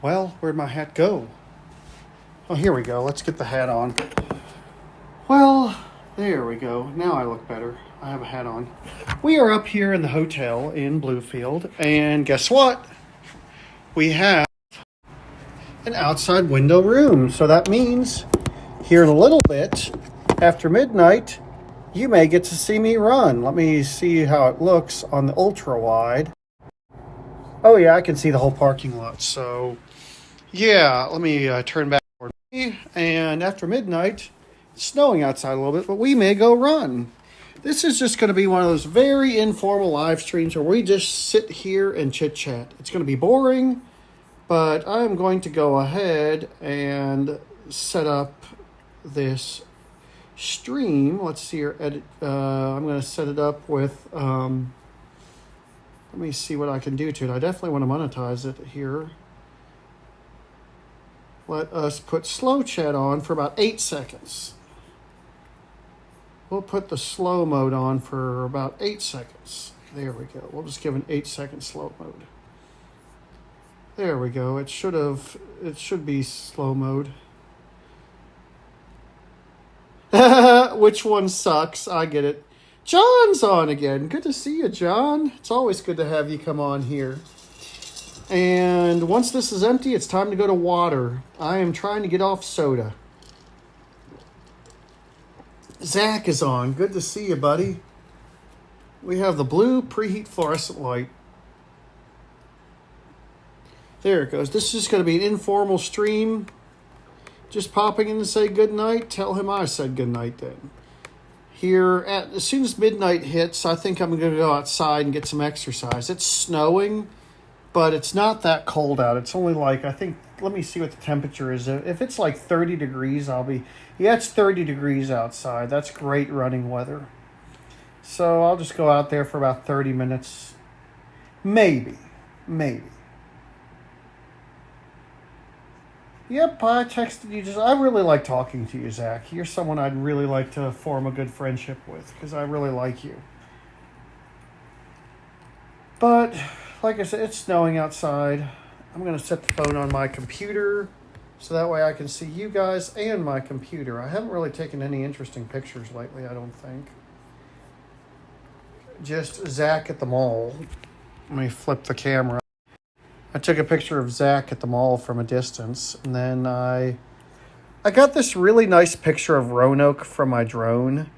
Well, where'd my hat go? Oh, here we go. Let's get the hat on. Well, there we go. Now I look better. I have a hat on. We are up here in the hotel in Bluefield, and guess what? We have an outside window room. So that means here in a little bit, after midnight, you may get to see me run. Let me see how it looks on the ultra wide. Oh yeah, I can see the whole parking lot. So yeah, let me turn back toward me. And after midnight, it's snowing outside a little bit, but we may go run. This is just going to be one of those very informal live streams where we just sit here and chit chat. It's going to be boring, but I'm going to go ahead and set up this stream. Let's see here. Edit. I'm going to set it up with. Let me see what I can do to it. I definitely want to monetize it here. Let us put slow chat on for about 8 seconds. We'll put the slow mode on for about 8 seconds. There we go. We'll just give an 8-second slow mode. There we go. It should be slow mode. Which one sucks? I get it. John's on again. Good to see you, John. It's always good to have you come on here. And once this is empty, it's time to go to water. I am trying to get off soda. Zach is on. Good to see you, buddy. We have the blue preheat fluorescent light. There it goes. This is going to be an informal stream. Just popping in to say good night. Tell him I said good night then. Here, as soon as midnight hits, I think I'm going to go outside and get some exercise. It's snowing, but it's not that cold out. It's only like, I think, let me see what the temperature is. If it's like 30 degrees, yeah, it's 30 degrees outside. That's great running weather. So I'll just go out there for about 30 minutes. Maybe. Yep, I texted you. I really like talking to you, Zach. You're someone I'd really like to form a good friendship with because I really like you. But, like I said, it's snowing outside. I'm going to set the phone on my computer so that way I can see you guys and my computer. I haven't really taken any interesting pictures lately, I don't think. Just Zach at the mall. Let me flip the camera. I took a picture of Zach at the mall from a distance, and then I got this really nice picture of Roanoke from my drone.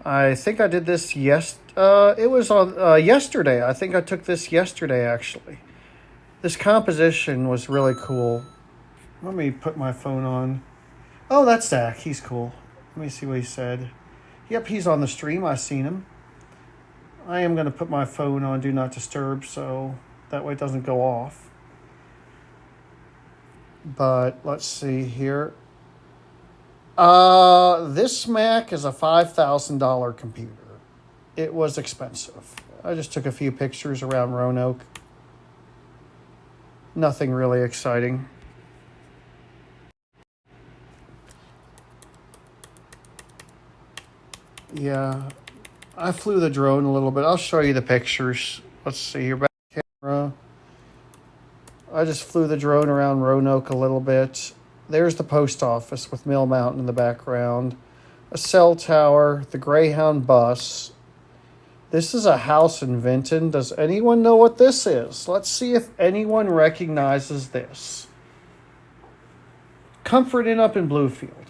I think I did this it was on yesterday. I think I took this yesterday, actually. This composition was really cool. Let me put my phone on. Oh, that's Zach. He's cool. Let me see what he said. Yep, he's on the stream. I seen him. I am going to put my phone on Do Not Disturb so that way it doesn't go off. But let's see here. This Mac is a $5,000 computer. It was expensive. I just took a few pictures around Roanoke. Nothing really exciting. Yeah, I flew the drone a little bit. I'll show you the pictures. Let's see here. Back camera. I just flew the drone around Roanoke a little bit. There's the post office with Mill Mountain in the background. A cell tower, the Greyhound bus. This is a house in Vinton. Does anyone know what this is? Let's see if anyone recognizes this. Comfort Inn up in Bluefield.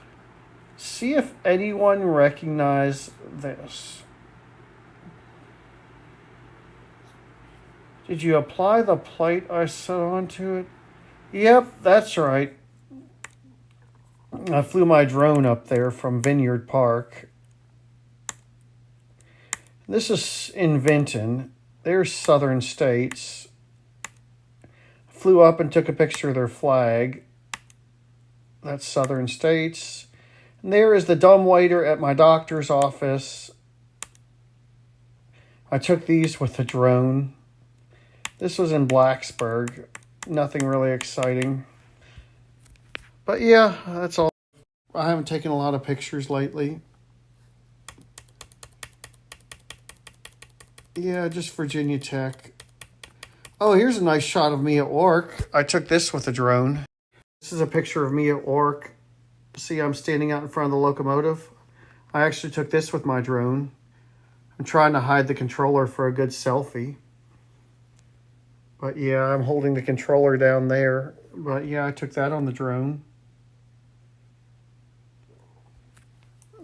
See if anyone recognizes this. Did you apply the plate I set onto it? Yep, that's right. I flew my drone up there from Vineyard Park. This is in Vinton. There's Southern States. Flew up and took a picture of their flag. That's Southern States. And there is the dumbwaiter at my doctor's office. I took these with the drone. This was in Blacksburg. Nothing really exciting. But yeah, that's all. I haven't taken a lot of pictures lately. Yeah, just Virginia Tech. Oh, here's a nice shot of me at work. I took this with a drone. This is a picture of me at work. See, I'm standing out in front of the locomotive. I actually took this with my drone. I'm trying to hide the controller for a good selfie. But yeah, I'm holding the controller down there. But yeah, I took that on the drone.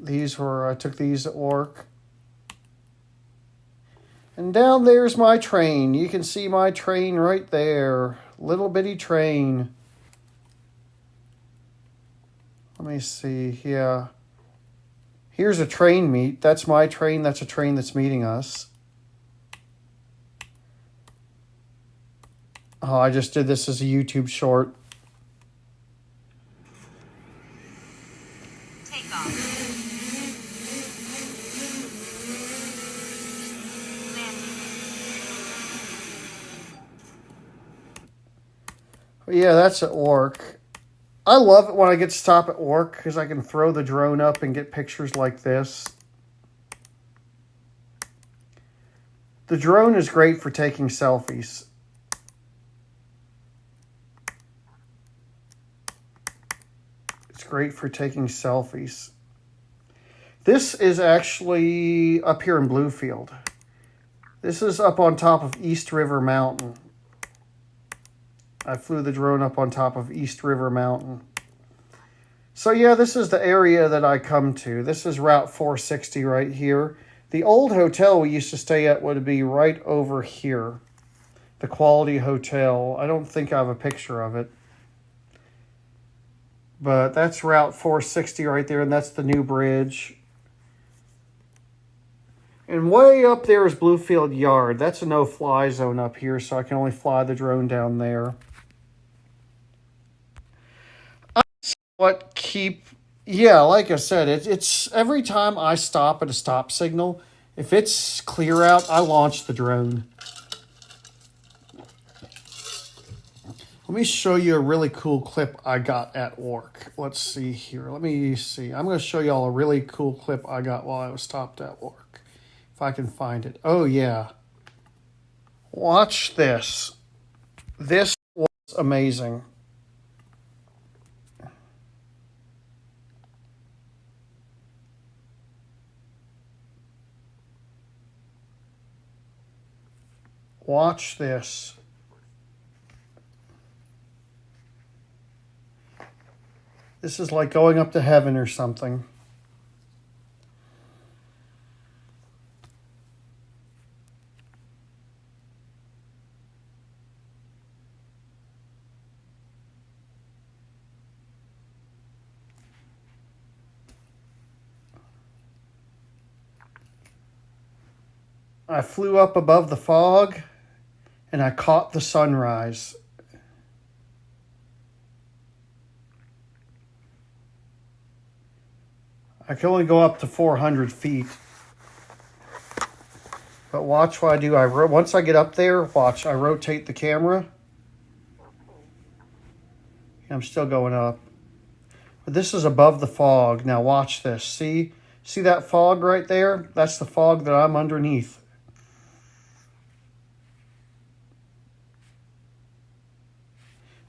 I took these at work. And down there's my train. You can see my train right there. Little bitty train. Let me see. Yeah. Here's a train meet. That's my train. That's a train that's meeting us. Oh, I just did this as a YouTube short. Take off. Yeah, that's at work. I love it when I get to stop at work because I can throw the drone up and get pictures like this. The drone is great for taking selfies. It's great for taking selfies. This is actually up here in Bluefield. This is up on top of East River Mountain. I flew the drone up on top of East River Mountain. So yeah, this is the area that I come to. This is Route 460 right here. The old hotel we used to stay at would be right over here. The Quality Hotel. I don't think I have a picture of it. But that's Route 460 right there, and that's the new bridge. And way up there is Bluefield Yard. That's a no-fly zone up here, so I can only fly the drone down there. Yeah, like I said, it's every time I stop at a stop signal, if it's clear out, I launch the drone. Let me show you a really cool clip I got at work. Let's see here. Let me see. I'm going to show you all a really cool clip I got while I was stopped at work. If I can find it. Oh, yeah. Watch this. This was amazing. Watch this. This is like going up to heaven or something. I flew up above the fog and I caught the sunrise. I can only go up to 400 feet. But watch what I do. Once I get up there, watch. I rotate the camera. I'm still going up. But this is above the fog. Now watch this. See that fog right there? That's the fog that I'm underneath.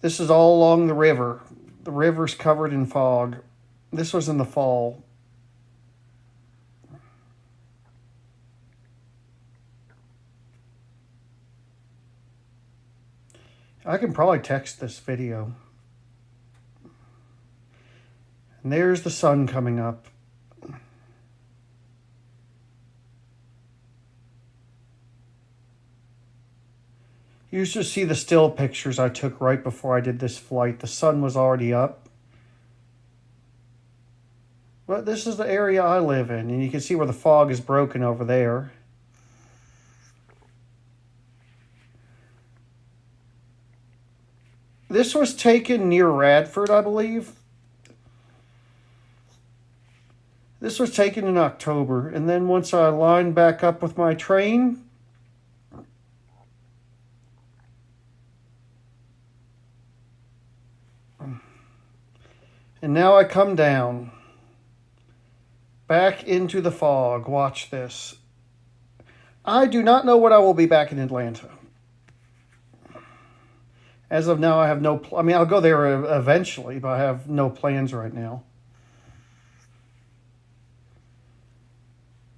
This is all along the river. The river's covered in fog. This was in the fall. I can probably text this video. And there's the sun coming up. You should see the still pictures I took right before I did this flight. The sun was already up. But this is the area I live in, and you can see where the fog is broken over there. This was taken near Radford, I believe. This was taken in October, and then once I lined back up with my train, and now I come down, back into the fog. Watch this. I do not know when I will be back in Atlanta. As of now, I have no... I mean, I'll go there eventually, but I have no plans right now.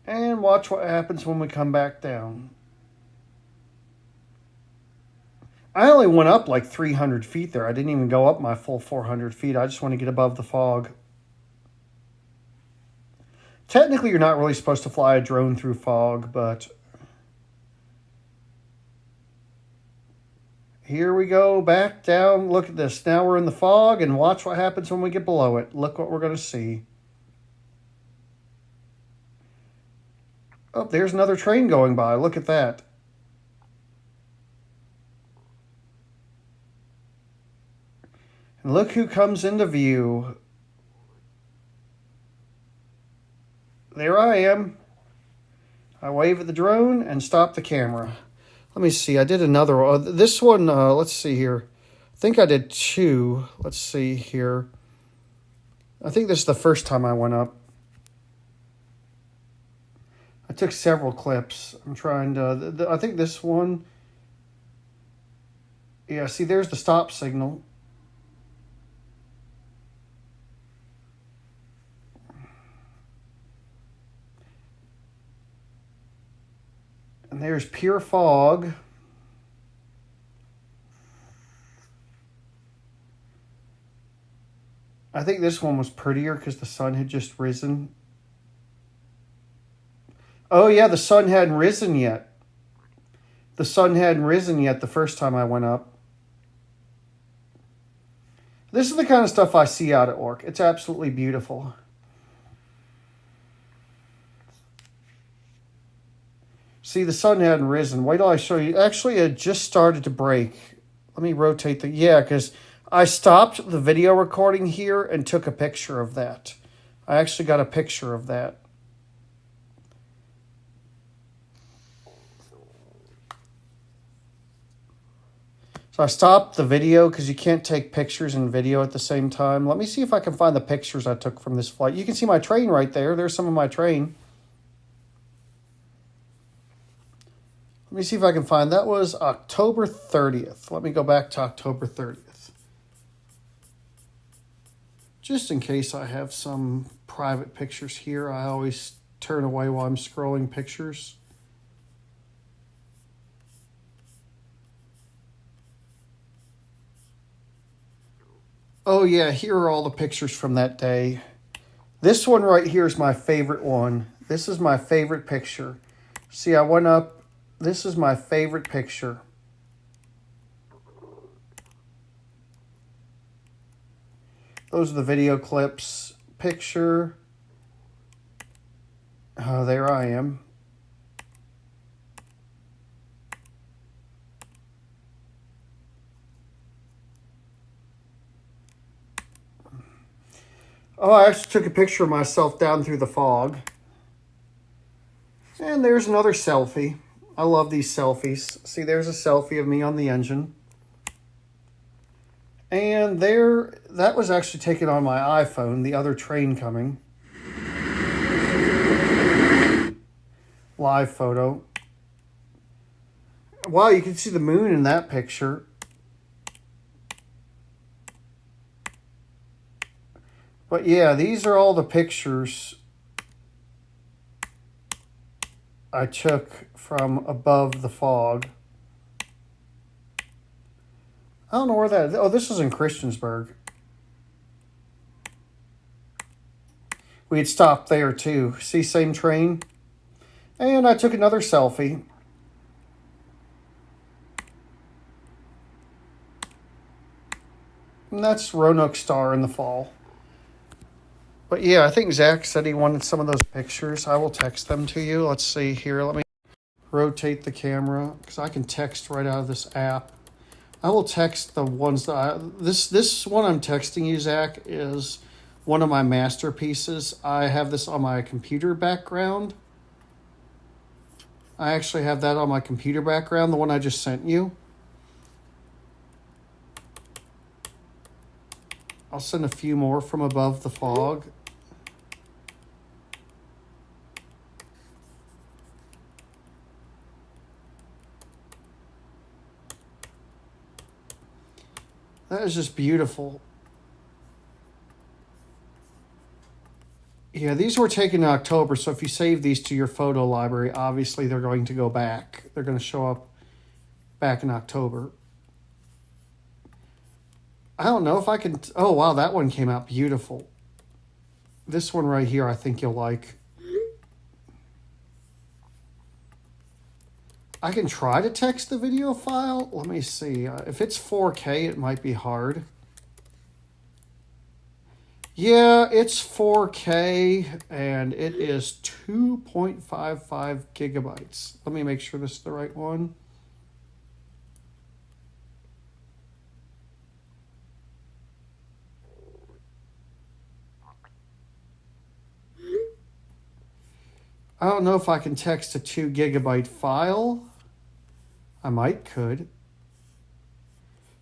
And watch what happens when we come back down. I only went up like 300 feet there. I didn't even go up my full 400 feet. I just want to get above the fog. Technically, you're not really supposed to fly a drone through fog, but... Here we go, back down. Look at this. Now we're in the fog, and watch what happens when we get below it. Look what we're going to see. Oh, there's another train going by. Look at that. And look who comes into view. There I am. I wave at the drone and stop the camera. Let me see. I did another one. This one, let's see here. I think I did 2. Let's see here. I think this is the first time I went up. I took several clips. I'm trying to... I think this one... Yeah, see, there's the stop signal. And there's pure fog. I think this one was prettier because the sun had just risen. Oh, yeah, the sun hadn't risen yet. The sun hadn't risen yet the first time I went up. This is the kind of stuff I see out at work. It's absolutely beautiful. See, the sun hadn't risen. Wait till I show you. Actually, it just started to break. Let me rotate the... Yeah, because I stopped the video recording here and took a picture of that. I actually got a picture of that. So I stopped the video because you can't take pictures and video at the same time. Let me see if I can find the pictures I took from this flight. You can see my train right there. There's some of my train. Let me see if I can find... That was October 30th. Let me go back to October 30th. Just in case I have some private pictures here, I always turn away while I'm scrolling pictures. Oh yeah, here are all the pictures from that day. This one right here is my favorite one. This is my favorite picture. See, I went up. This is my favorite picture. Those are the video clips. Picture. Oh, there I am. Oh, I actually took a picture of myself down through the fog. And there's another selfie. I love these selfies. See, there's a selfie of me on the engine. And there, that was actually taken on my iPhone, the other train coming. Live photo. Wow, you can see the moon in that picture. But yeah, these are all the pictures I took from above the fog. I don't know where that... Oh, this is in Christiansburg. We had stopped there too. See, same train. And I took another selfie. And that's Roanoke Star in the fall. But yeah, I think Zach said he wanted some of those pictures. I will text them to you. Let's see here. Let me rotate the camera because I can text right out of this app. I will text the ones that this one I'm texting you, Zach, is one of my masterpieces. I have this on my computer background. I actually have that on my computer background, the one I just sent you. I'll send a few more from above the fog. is just beautiful. Yeah, these were taken in October, so if you save these to your photo library, obviously they're going to go back. They're going to show up back in October. I don't know if I can... Oh, wow, that one came out beautiful. This one right here I think you'll like. I can try to text the video file. Let me see. If it's 4K, it might be hard. Yeah, it's 4K, and it is 2.55 gigabytes. Let me make sure this is the right one. I don't know if I can text a 2 gigabyte file. I might could.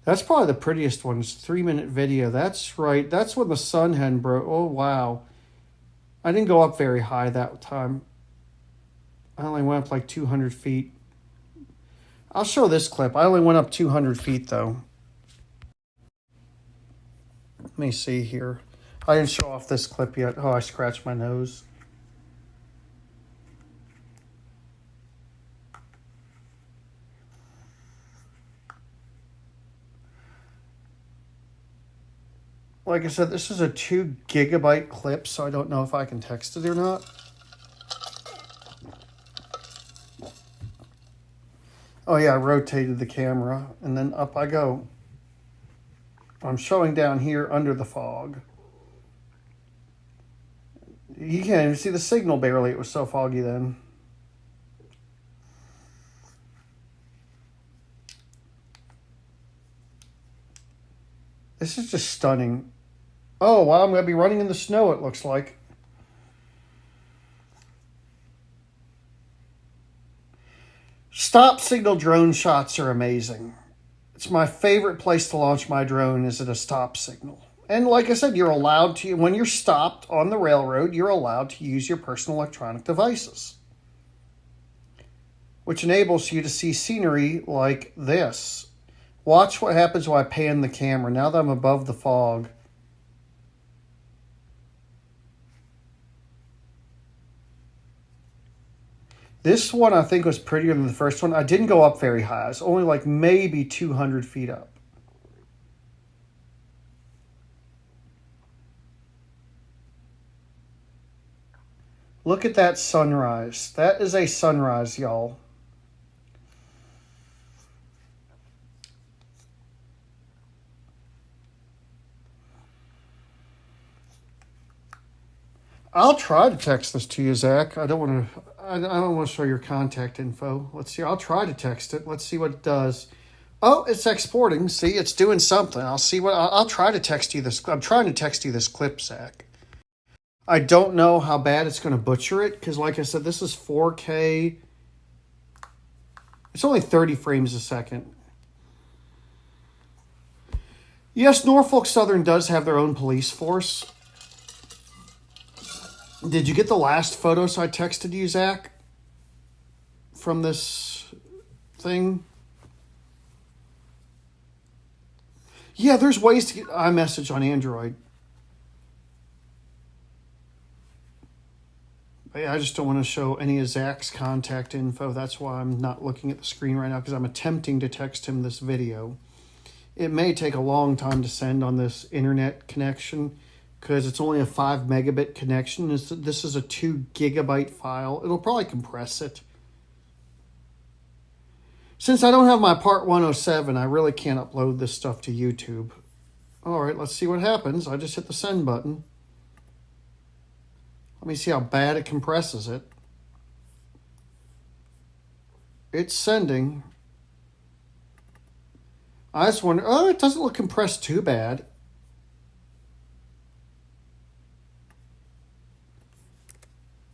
That's probably the prettiest one. It's a 3-minute video. That's right. That's when the sun hadn't broke. Oh, wow. I didn't go up very high that time. I only went up like 200 feet. I'll show this clip. I only went up 200 feet, though. Let me see here. I didn't show off this clip yet. Oh, I scratched my nose. Like I said, this is a 2 gigabyte clip, so I don't know if I can text it or not. Oh yeah, I rotated the camera, and then up I go. I'm showing down here under the fog. You can't even see the signal barely. It was so foggy then. This is just stunning. Oh, wow, I'm going to be running in the snow, it looks like. Stop signal drone shots are amazing. It's my favorite place to launch my drone is at a stop signal. And like I said, you're allowed to, when you're stopped on the railroad, you're allowed to use your personal electronic devices, which enables you to see scenery like this. Watch what happens when I pan the camera now that I'm above the fog. This one I think was prettier than the first one. I didn't go up very high. It's only like maybe 200 feet up. Look at that sunrise. That is a sunrise, y'all. I'll try to text this to you, Zach. I don't want to show your contact info. Let's see. I'll try to text it. Let's see what it does. Oh, it's exporting. See, it's doing something. I'll try to text you this. I'm trying to text you this clip, Zach. I don't know how bad it's going to butcher it because, like I said, this is 4K. It's only 30 frames a second. Yes, Norfolk Southern does have their own police force. Did you get the last photos I texted you, Zach? From this thing? Yeah, there's ways to get iMessage on Android. But yeah, I just don't want to show any of Zach's contact info. That's why I'm not looking at the screen right now, because I'm attempting to text him this video. It may take a long time to send on this internet connection, because it's only a 5 megabit connection. This is a 2 gigabyte file. It'll probably compress it. Since I don't have my Part 107, I really can't upload this stuff to YouTube. All right, let's see what happens. I just hit the send button. Let me see how bad it compresses it. It's sending. I just wonder, oh, it doesn't look compressed too bad.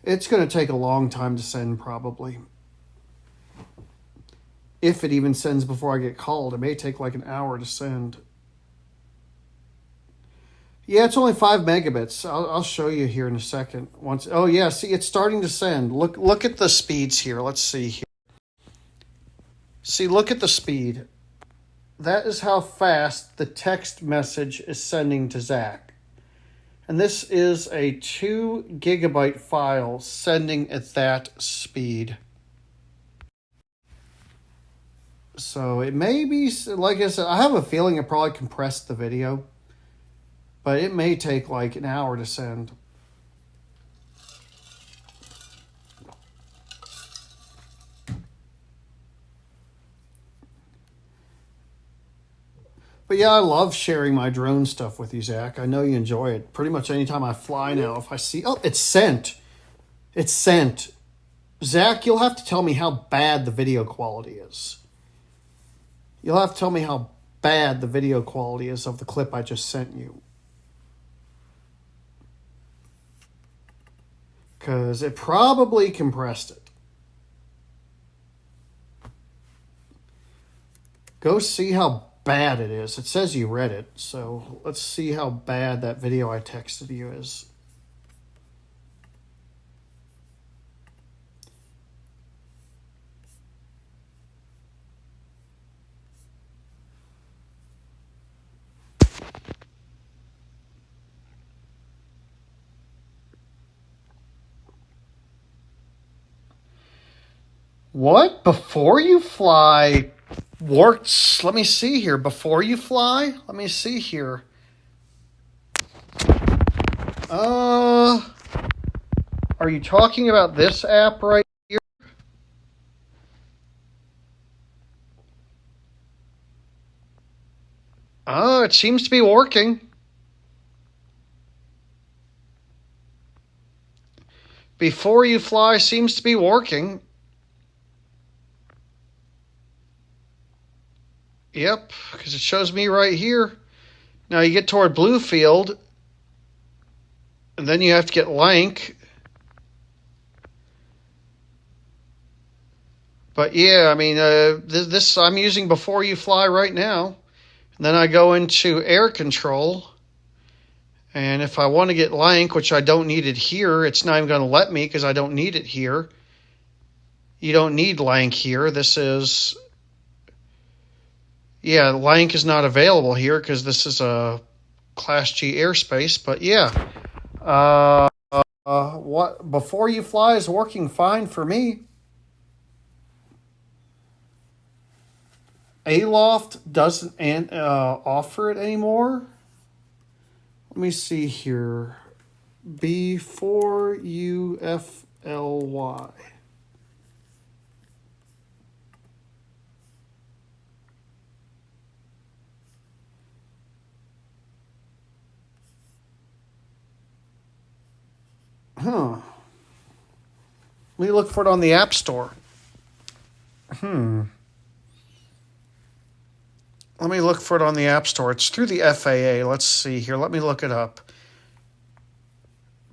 It's going to take a long time to send, probably. If it even sends before I get called. It may take like an hour to send. Yeah, it's only 5 megabits. I'll show you here in a second. Oh, yeah, see, it's starting to send. Look at the speeds here. Let's see here. See, look at the speed. that is how fast the text message is sending to Zach. And this is a 2 gigabyte file sending at that speed. So it may be, like I said, I have a feeling it probably compressed the video, but it may take like an hour to send. But yeah, I love sharing my drone stuff with you, Zach. I know you enjoy it. Pretty much anytime I fly now, if I see, oh, it's sent. It's sent. Zach, you'll have to tell me how bad the video quality is. You'll have to tell me how bad the video quality is of the clip I just sent you. Because it probably compressed it. Go see how bad it is. It says you read it, so let's see how bad that video I texted you is. What? Before you fly works. Let me see here. Before you fly, let me see here. Are you talking about this app right here? Oh, it seems to be working. Before you fly seems to be working. Yep, because it shows me right here. Now you get toward Bluefield, and then you have to get Lank. But yeah, I mean, this I'm using Before You Fly right now. And then I go into air control. And if I want to get Lank, which I don't need it here, it's not even going to let me because I don't need it here. You don't need Lank here. This is... Yeah, Lank is not available here because this is a Class G airspace. But yeah, what Before You Fly is working fine for me. Aloft doesn't offer it anymore. Let me see here. Before You FLY. Huh. Let me look for it on the App Store. Let me look for it on the App Store. It's through the FAA. Let's see here. Let me look it up.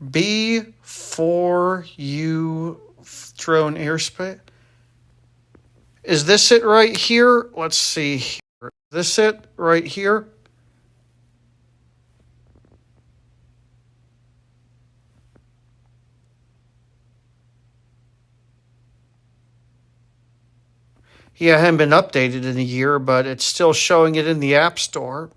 Before You Drone Airspace. Is this it right here? Let's see here. Is this it right here? Yeah, it hadn't been updated in a year, but it's still showing it in the App Store.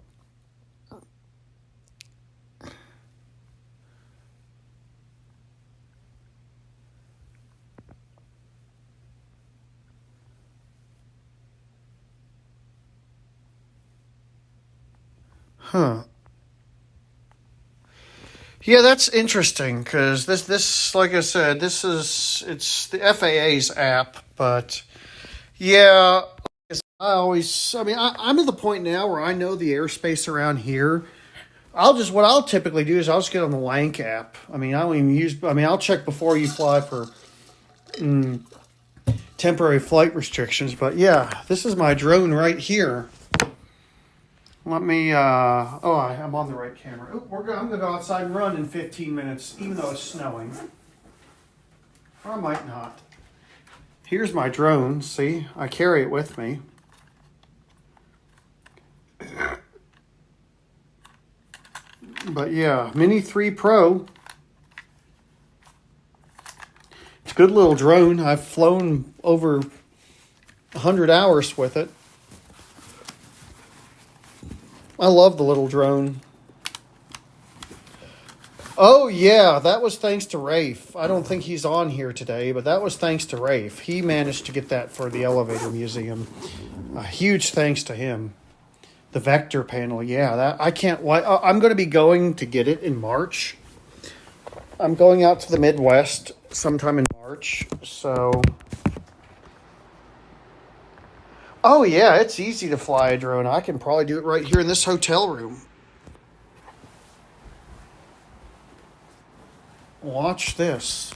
Huh. Yeah, that's interesting because this, like I said, it's the FAA's app, but yeah, I'm at the point now where I know the airspace around here. What I'll typically do is I'll just get on the Lank app. I'll check Before You Fly for temporary flight restrictions, but yeah, this is my drone right here. Let me, I'm on the right camera. I'm going to go outside and run in 15 minutes, even though it's snowing. Or I might not. Here's my drone. See, I carry it with me. But yeah, Mini 3 Pro. It's a good little drone. I've flown over 100 hours with it. I love the little drone. Oh, yeah, that was thanks to Rafe. I don't think he's on here today, but that was thanks to Rafe. He managed to get that for the Elevator Museum. A huge thanks to him. The Vector panel, yeah, that I can't wait. I'm going to be going to get it in March. I'm going out to the Midwest sometime in March, so... Oh, yeah, it's easy to fly a drone. I can probably do it right here in this hotel room. Watch this.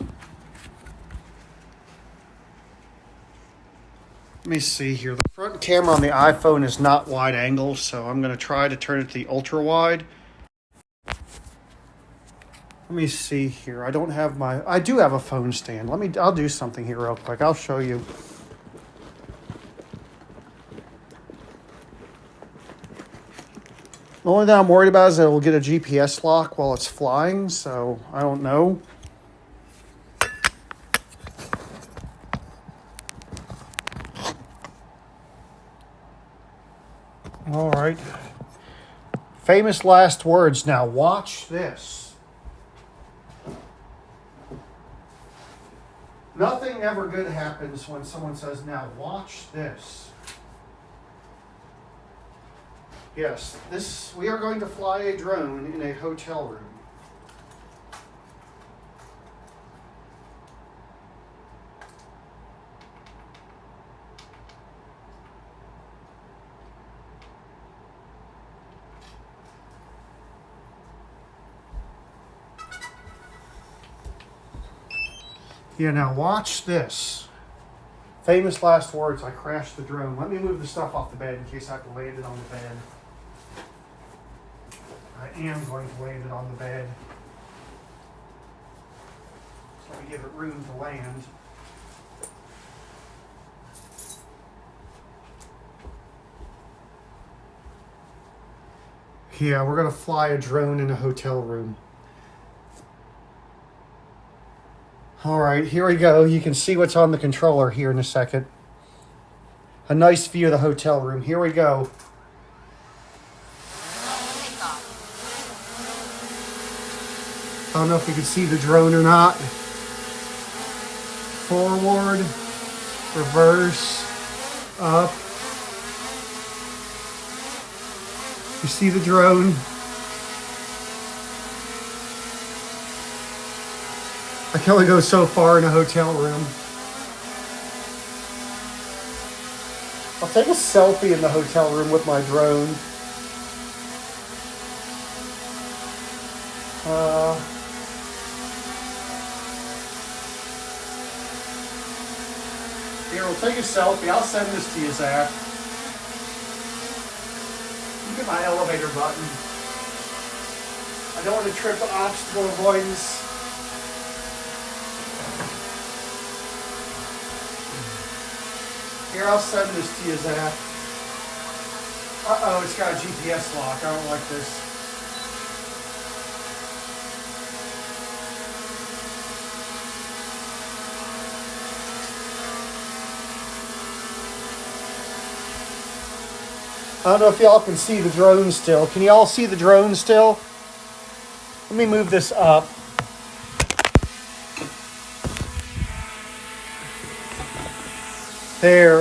Let me see here. The front camera on the iPhone is not wide angle, so I'm going to try to turn it to the ultra wide. Let me see here. I do have a phone stand. I'll do something here real quick. I'll show you. The only thing I'm worried about is that it'll get a GPS lock while it's flying, so I don't know. All right. Famous last words. Now watch this. Nothing ever good happens when someone says, now watch this. Yes, we are going to fly a drone in a hotel room. Yeah, now watch this. Famous last words, I crashed the drone. Let me move the stuff off the bed in case I have to land it on the bed. I am going to land it on the bed. So let me give it room to land. Yeah, we're going to fly a drone in a hotel room. All right, here we go. You can see what's on the controller here in a second. A nice view of the hotel room. Here we go. I don't know if you can see the drone or not. Forward, reverse, up. You see the drone? I can only go so far in a hotel room. I'll take a selfie in the hotel room with my drone. Here, we'll take a selfie. I'll send this to you, Zach. Look at my elevator button. I don't want to trip the obstacle avoidance. Here, I'll send this to you, Zach. Uh-oh, it's got a GPS lock. I don't like this. I don't know if y'all can see the drone still. Can y'all see the drone still? Let me move this up. There.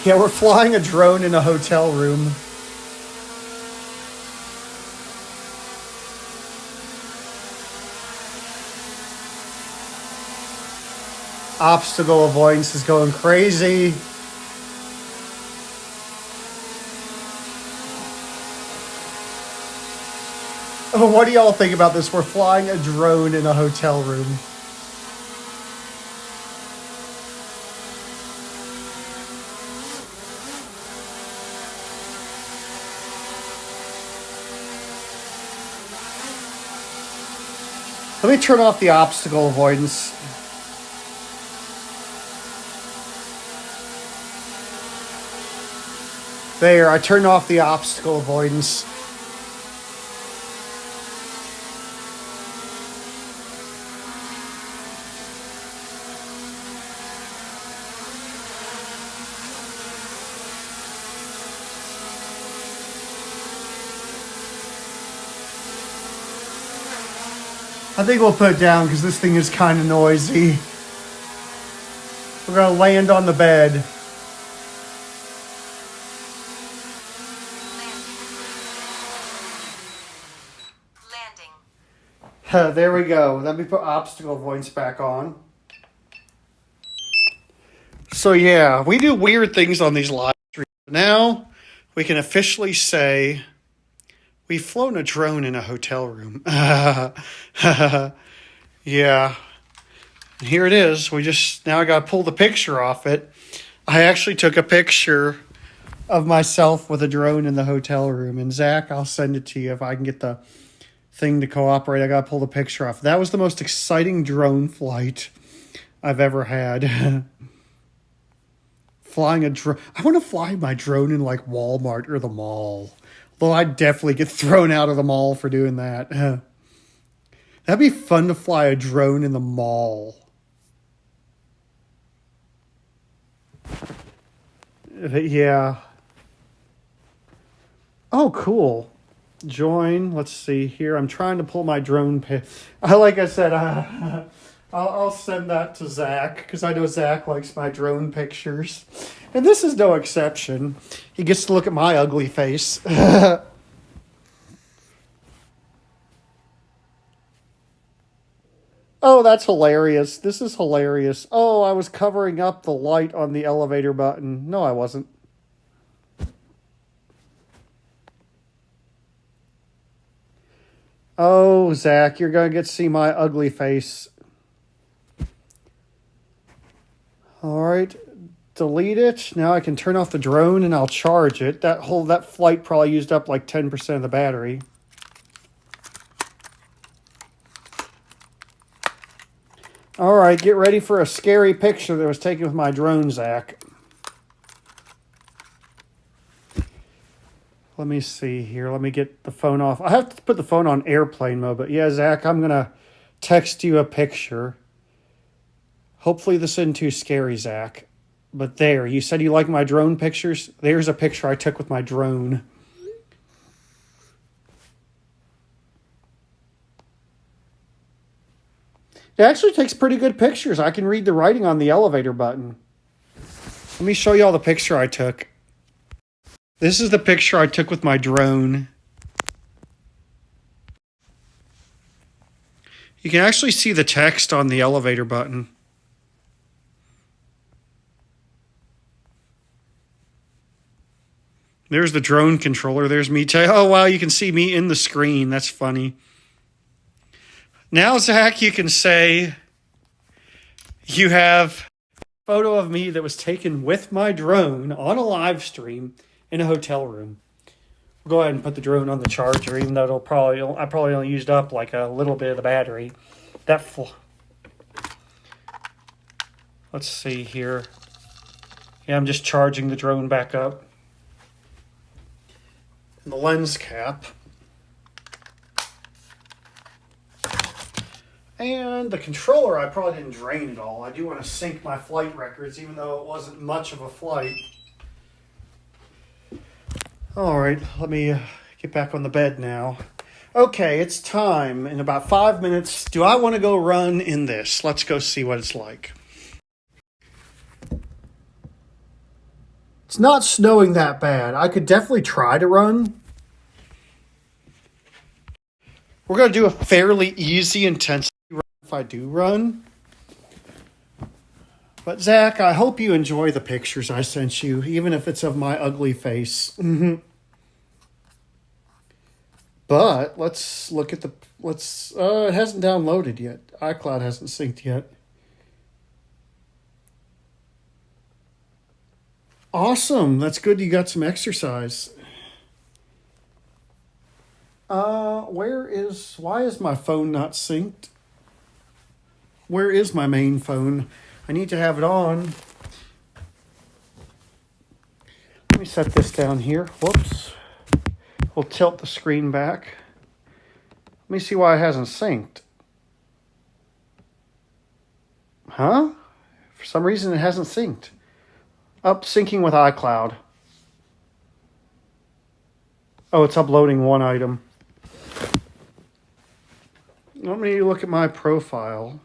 Yeah, we're flying a drone in a hotel room. Obstacle avoidance is going crazy. Oh, what do y'all think about this? We're flying a drone in a hotel room. Let me turn off the obstacle avoidance. There, I turned off the obstacle avoidance. I think we'll put it down because this thing is kind of noisy. We're going to land on the bed. There we go. Let me put obstacle avoidance back on. So yeah, we do weird things on these live streams. Now we can officially say we've flown a drone in a hotel room. Yeah. And here it is. Now I got to pull the picture off it. I actually took a picture of myself with a drone in the hotel room. And Zach, I'll send it to you if I can get the thing to cooperate. I got to pull the picture off. That was the most exciting drone flight I've ever had. Flying a drone. I want to fly my drone in like Walmart or the mall. Though I'd definitely get thrown out of the mall for doing that. That'd be fun to fly a drone in the mall. Yeah. Oh, cool. Join. Let's see here. I'm trying to pull my drone. Like I said, I'll send that to Zach because I know Zach likes my drone pictures. And this is no exception. He gets to look at my ugly face. Oh, that's hilarious. This is hilarious. Oh, I was covering up the light on the elevator button. No, I wasn't. Oh, Zach, you're going to get to see my ugly face. All right, delete it. Now I can turn off the drone and I'll charge it. That flight probably used up like 10% of the battery. All right, get ready for a scary picture that was taken with my drone, Zach. Let me see here. Let me get the phone off. I have to put the phone on airplane mode, but yeah, Zach, I'm going to text you a picture. Hopefully this isn't too scary, Zach. But there, you said you like my drone pictures? There's a picture I took with my drone. It actually takes pretty good pictures. I can read the writing on the elevator button. Let me show you all the picture I took. This is the picture I took with my drone. You can actually see the text on the elevator button. There's the drone controller. There's me. Oh, wow, you can see me in the screen. That's funny. Now, Zach, you can say you have a photo of me that was taken with my drone on a live stream in a hotel room. We'll go ahead and put the drone on the charger, even though I probably only used up like a little bit of the battery. Let's see here. Yeah, I'm just charging the drone back up. And the lens cap. And the controller, I probably didn't drain it all. I do want to sync my flight records, even though it wasn't much of a flight. All right, let me get back on the bed now. Okay, it's time. In about 5 minutes, do I want to go run in this? Let's go see what it's like. It's not snowing that bad. I could definitely try to run. We're going to do a fairly easy intensity run if I do run. But Zach, I hope you enjoy the pictures I sent you, even if it's of my ugly face. But let's look at it hasn't downloaded yet. iCloud hasn't synced yet. Awesome. That's good you got some exercise. Why is my phone not synced? Where is my main phone? I need to have it on. Let me set this down here. Whoops. We'll tilt the screen back. Let me see why it hasn't synced. Huh? For some reason it hasn't synced. Syncing with iCloud. Oh, it's uploading one item. Let me look at my profile.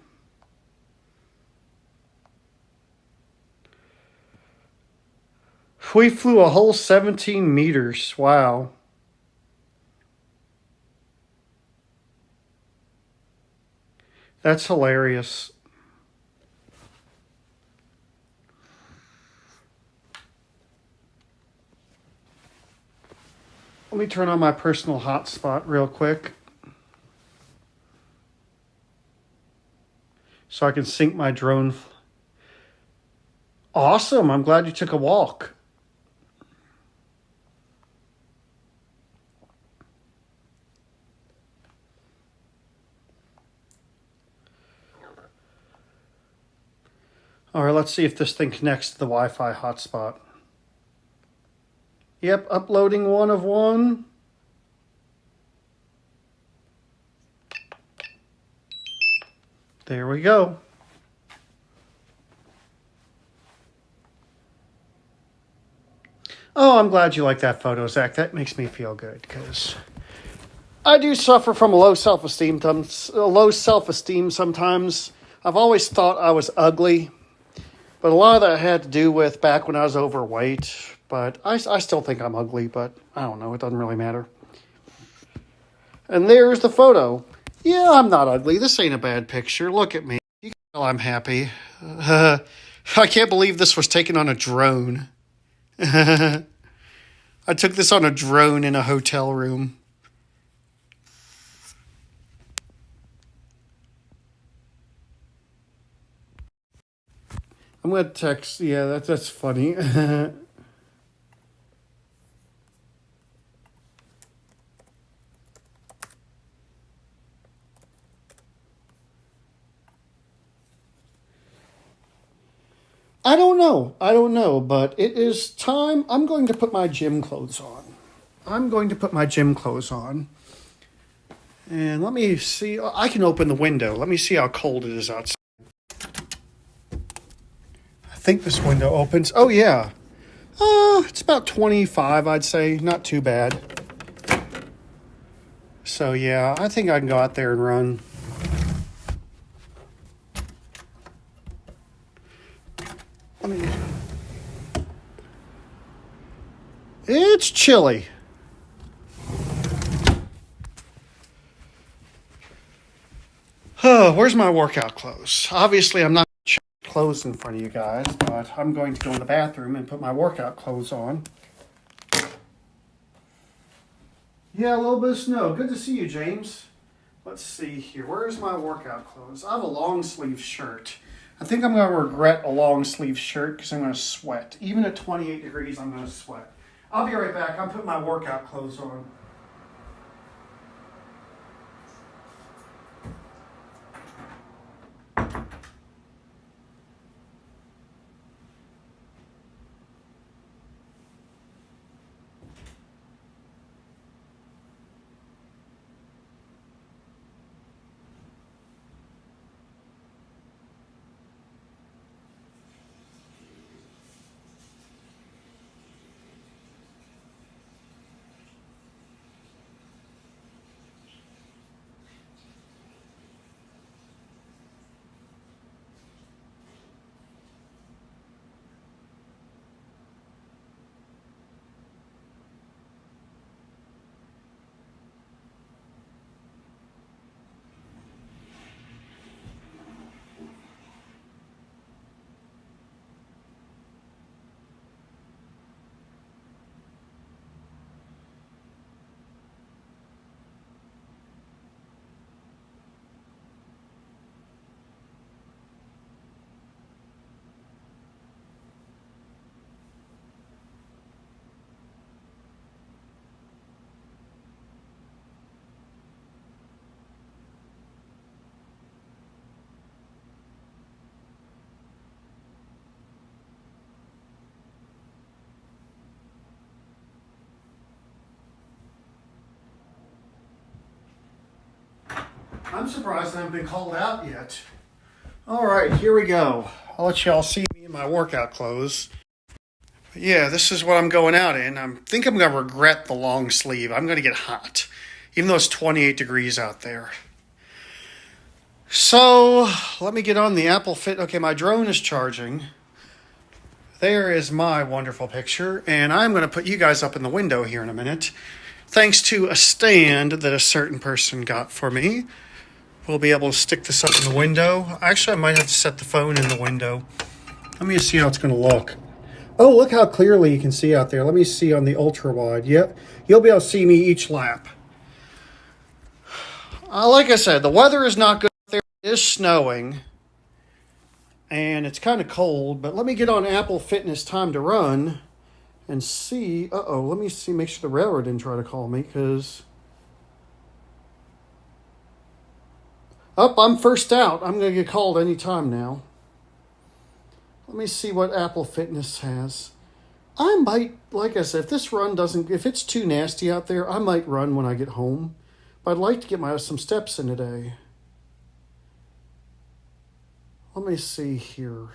We flew a whole 17 meters. Wow. That's hilarious. Let me turn on my personal hotspot real quick so I can sync my drone. Awesome. I'm glad you took a walk. All right, let's see if this thing connects to the Wi-Fi hotspot. Yep, uploading 1 of 1. There we go. Oh, I'm glad you like that photo, Zach. That makes me feel good because I do suffer from low self-esteem. Sometimes. I've always thought I was ugly, but a lot of that had to do with back when I was overweight. But I still think I'm ugly, but I don't know. It doesn't really matter. And there's the photo. Yeah, I'm not ugly. This ain't a bad picture. Look at me. You can tell I'm happy. I can't believe this was taken on a drone. I took this on a drone in a hotel room. I'm going to text. Yeah, that's funny. I don't know, but it is time. I'm going to put my gym clothes on. And let me see. I can open the window. Let me see how cold it is outside. I think this window opens. Oh, yeah. It's about 25, I'd say. Not too bad. So, yeah, I think I can go out there and run. It's chilly. Oh, where's my workout clothes? Obviously, I'm not going to clothes in front of you guys, but I'm going to go in the bathroom and put my workout clothes on. Yeah, a little bit of snow. Good to see you, James. Let's see here. Where's my workout clothes? I have a long sleeve shirt. I think I'm going to regret a long sleeve shirt because I'm going to sweat. Even at 28 degrees, I'm going to sweat. I'll be right back. I'm putting my workout clothes on. I'm surprised I haven't been called out yet. All right, here we go. I'll let y'all see me in my workout clothes. But yeah, this is what I'm going out in. I think I'm going to regret the long sleeve. I'm going to get hot, even though it's 28 degrees out there. So let me get on the Apple Fit. Okay, my drone is charging. There is my wonderful picture, and I'm going to put you guys up in the window here in a minute. Thanks to a stand that a certain person got for me, we'll be able to stick this up in the window. Actually, I might have to set the phone in the window. Let me see how it's going to look. Oh, look how clearly you can see out there. Let me see on the ultra wide. Yep, you'll be able to see me each lap. Like I said, the weather is not good out there. It is snowing. And it's kind of cold, but let me get on Apple Fitness Time to Run and see. Let me see, make sure the railroad didn't try to call me, because I'm first out. I'm going to get called any time now. Let me see what Apple Fitness has. I might, like I said, if it's too nasty out there, I might run when I get home. But I'd like to get some steps in today. Let me see here.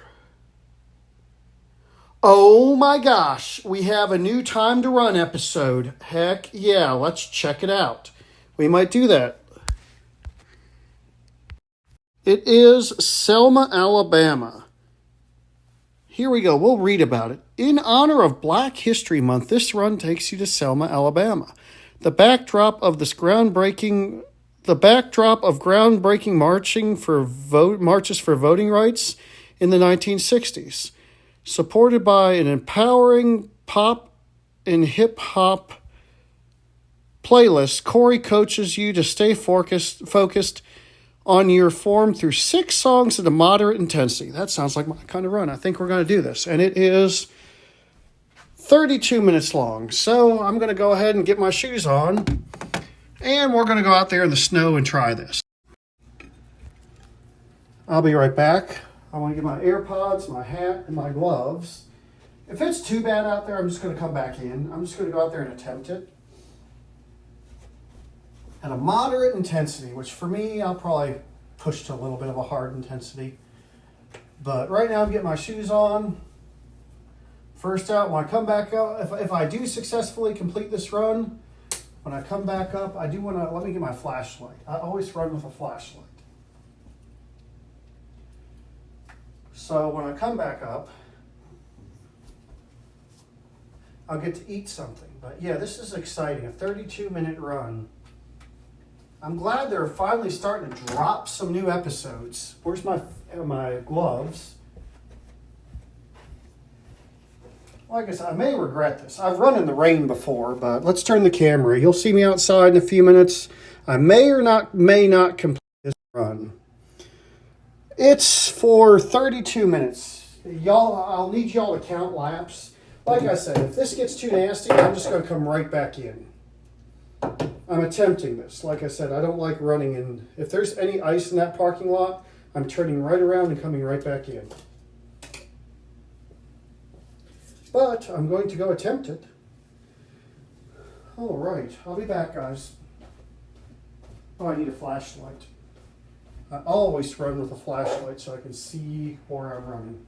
Oh my gosh, we have a new Time to Run episode. Heck yeah, let's check it out. We might do that. It is Selma, Alabama. Here we go. We'll read about it. In honor of Black History Month, this run takes you to Selma, Alabama. The backdrop of groundbreaking marches for voting rights in the 1960s, supported by an empowering pop and hip hop playlist. Corey coaches you to stay focused on your form through 6 songs at a moderate intensity. That sounds like my kind of run. I think we're going to do this. And it is 32 minutes long. So I'm going to go ahead and get my shoes on. And we're going to go out there in the snow and try this. I'll be right back. I want to get my AirPods, my hat, and my gloves. If it's too bad out there, I'm just going to come back in. I'm just going to go out there and attempt it. At a moderate intensity, which for me, I'll probably push to a little bit of a hard intensity. But right now, I'm getting my shoes on. First out, when I come back up, if I do successfully complete this run, when I come back up, I do want to, let me get my flashlight. I always run with a flashlight. So when I come back up, I'll get to eat something. But yeah, this is exciting, a 32-minute run. I'm glad they're finally starting to drop some new episodes. Where's my gloves? Like I said, I may regret this. I've run in the rain before, but let's turn the camera. You'll see me outside in a few minutes. I may not complete this run. It's for 32 minutes. I'll need y'all to count laps. Like I said, if this gets too nasty, I'm just going to come right back in. I'm attempting this. Like I said, I don't like running in. If there's any ice in that parking lot, I'm turning right around and coming right back in. But I'm going to go attempt it. All right, I'll be back, guys. Oh, I need a flashlight. I always run with a flashlight so I can see where I'm running.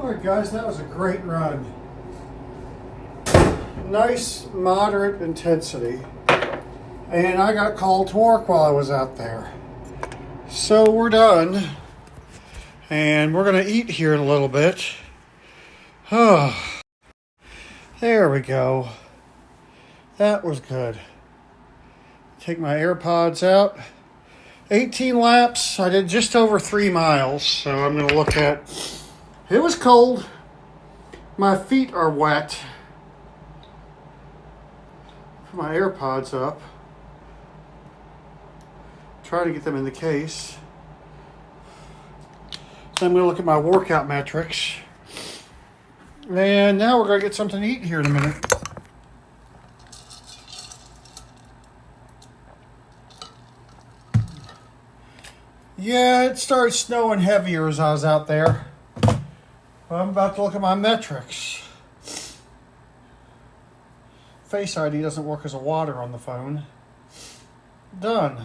Alright guys, that was a great run. Nice, moderate intensity. And I got called to work while I was out there. So we're done. And we're going to eat here in a little bit. Oh, there we go. That was good. Take my AirPods out. 18 laps. I did just over 3 miles. So I'm going to look at... It was cold. My feet are wet. Put my AirPods up. Try to get them in the case. Then I'm going to look at my workout metrics. And now we're going to get something to eat here in a minute. Yeah, it started snowing heavier as I was out there. I'm about to look at my metrics. Face ID doesn't work as a water on the phone. Done.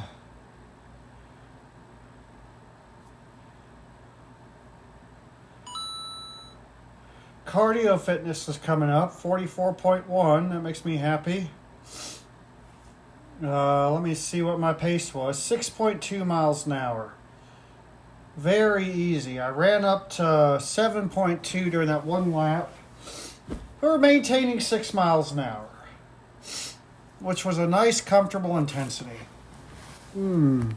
Cardio fitness is coming up, 44.1. That makes me happy. Let me see what my pace was. 6.2 miles an hour. Very easy. I ran up to 7.2 during that one lap. We're maintaining 6 miles an hour, which was a nice, comfortable intensity. I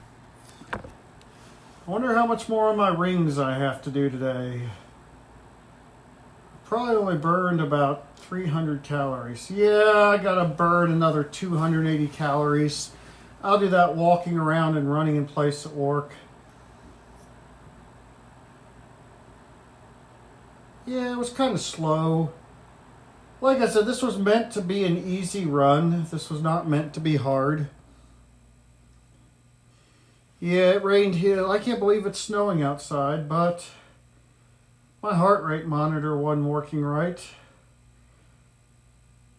wonder how much more on my rings I have to do today. Probably only burned about 300 calories. Yeah, I gotta burn another 280 calories. I'll do that walking around and running in place at work. Yeah, it was kind of slow. Like I said, this was meant to be an easy run. This was not meant to be hard. Yeah, it rained here. I can't believe it's snowing outside, but my heart rate monitor wasn't working right.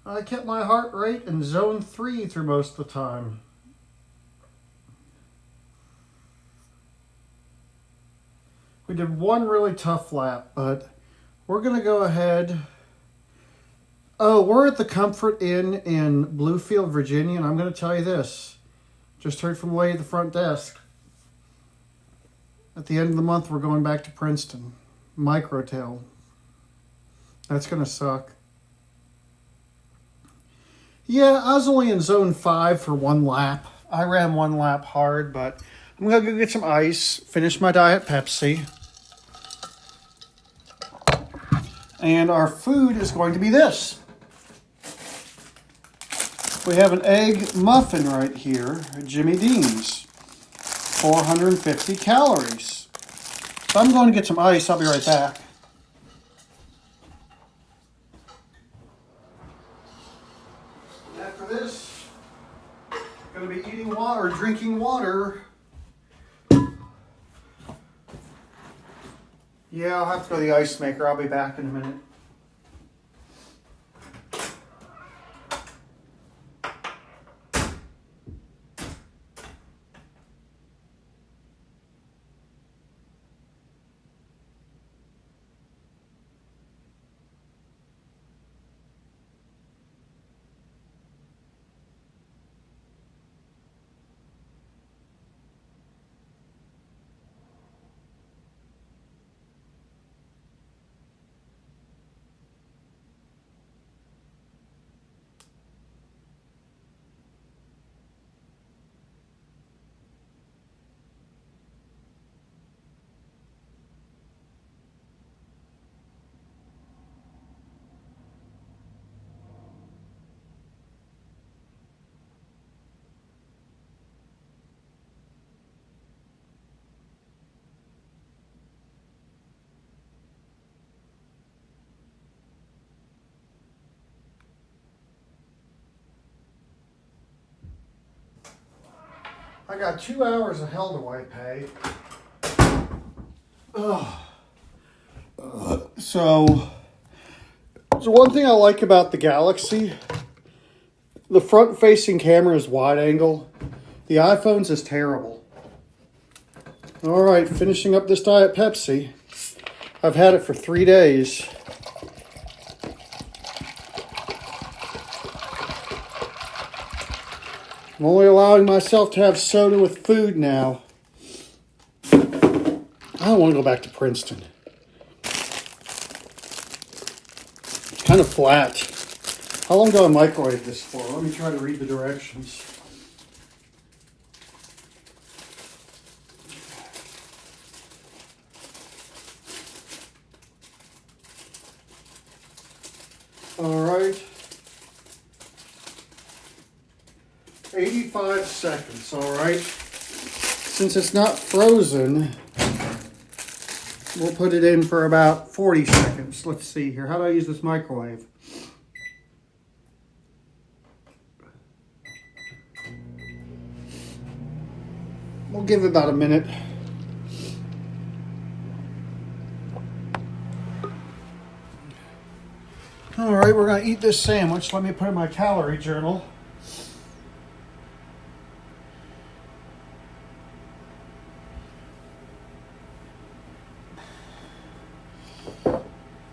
I kept my heart rate in zone 3 through most of the time. We did one really tough lap, but we're going to go ahead. Oh, we're at the Comfort Inn in Bluefield, Virginia, and I'm going to tell you this. Just heard from the lady at the front desk. At the end of the month, we're going back to Princeton. Microtail. That's going to suck. Yeah, I was only in zone 5 for one lap. I ran one lap hard, but I'm going to go get some ice, finish my Diet Pepsi. And our food is going to be this. We have an egg muffin right here at Jimmy Dean's. 450 calories. So I'm going to get some ice. I'll be right back. After this, I'm going to be eating water, drinking water. Yeah, I'll have to go to the ice maker. I'll be back in a minute. I got 2 hours of hell to pay. So one thing I like about the Galaxy, the front-facing camera is wide angle. The iPhone's is terrible. All right, finishing up this Diet Pepsi. I've had it for 3 days. I'm only allowing myself to have soda with food now. I don't want to go back to Princeton. It's kind of flat. How long do I microwave this for? Let me try to read the directions. All right. 85 seconds, all right. Since it's not frozen, we'll put it in for about 40 seconds. Let's see here. How do I use this microwave? We'll give it about a minute. All right, we're going to eat this sandwich. Let me put in my calorie journal.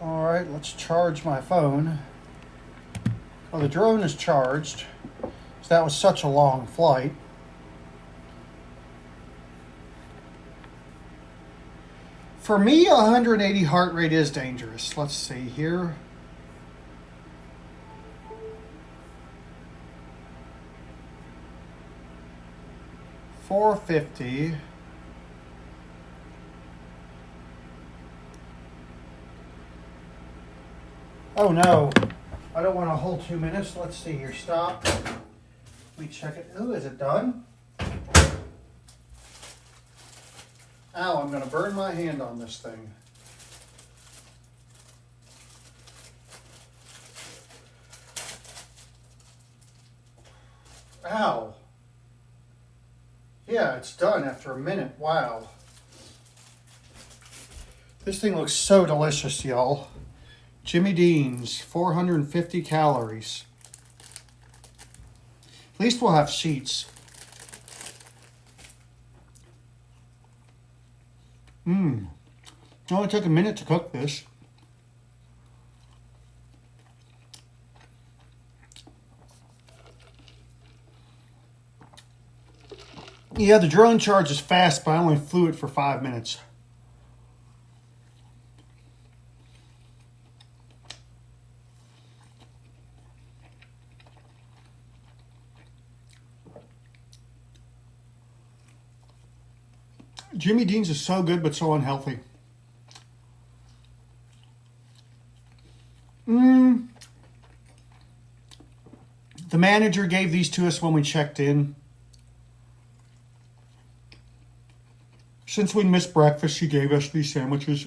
All right, let's charge my phone. Well, the drone is charged. So that was such a long flight. For me, 180 heart rate is dangerous. Let's see here. $450. Oh no, I don't want a whole 2 minutes. Let's see here, stop. Let me check it. Ooh, is it done? Ow, I'm gonna burn my hand on this thing. Ow. Yeah, it's done after a minute. Wow. This thing looks so delicious, y'all. Jimmy Dean's, 450 calories. At least we'll have sheets. It only took a minute to cook this. Yeah, the drone charge is fast, but I only flew it for 5 minutes. Jimmy Dean's is so good, but so unhealthy. The manager gave these to us when we checked in. Since we missed breakfast, she gave us these sandwiches.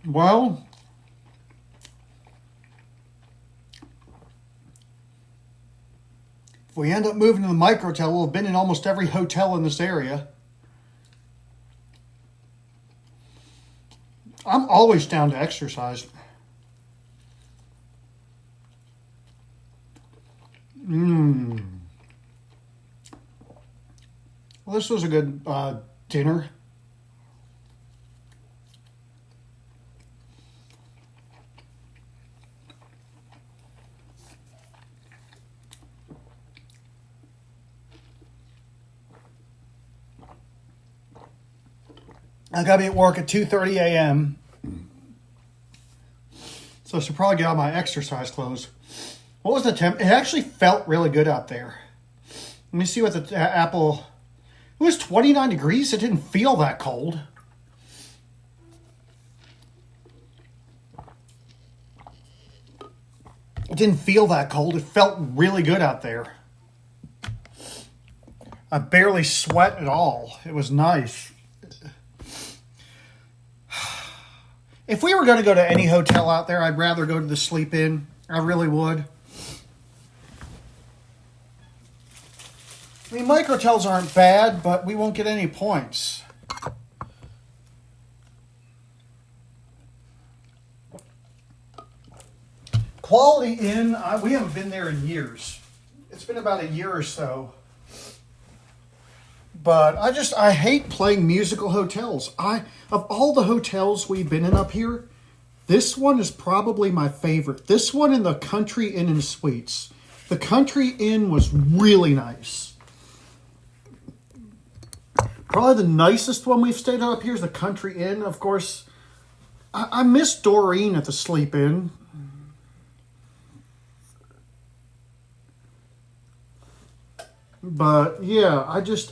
Well, if we end up moving to the microtel, we'll have been in almost every hotel in this area. I'm always down to exercise. Well, this was a good dinner. I gotta be at work at 2:30 a.m. So I should probably get out my exercise clothes. What was the temp? It actually felt really good out there. Let me see what the Apple... It was 29 degrees. It didn't feel that cold. It didn't feel that cold. It felt really good out there. I barely sweat at all. It was nice. If we were going to go to any hotel out there, I'd rather go to the Sleep Inn. I really would. I mean, microtels aren't bad, but we won't get any points. Quality Inn, we haven't been there in years. It's been about a year or so. But I hate playing musical hotels. Of all the hotels we've been in up here, this one is probably my favorite. This one and the Country Inn and Suites. The Country Inn was really nice. Probably the nicest one we've stayed up here is the Country Inn. Of course, I miss Doreen at the Sleep Inn. But yeah,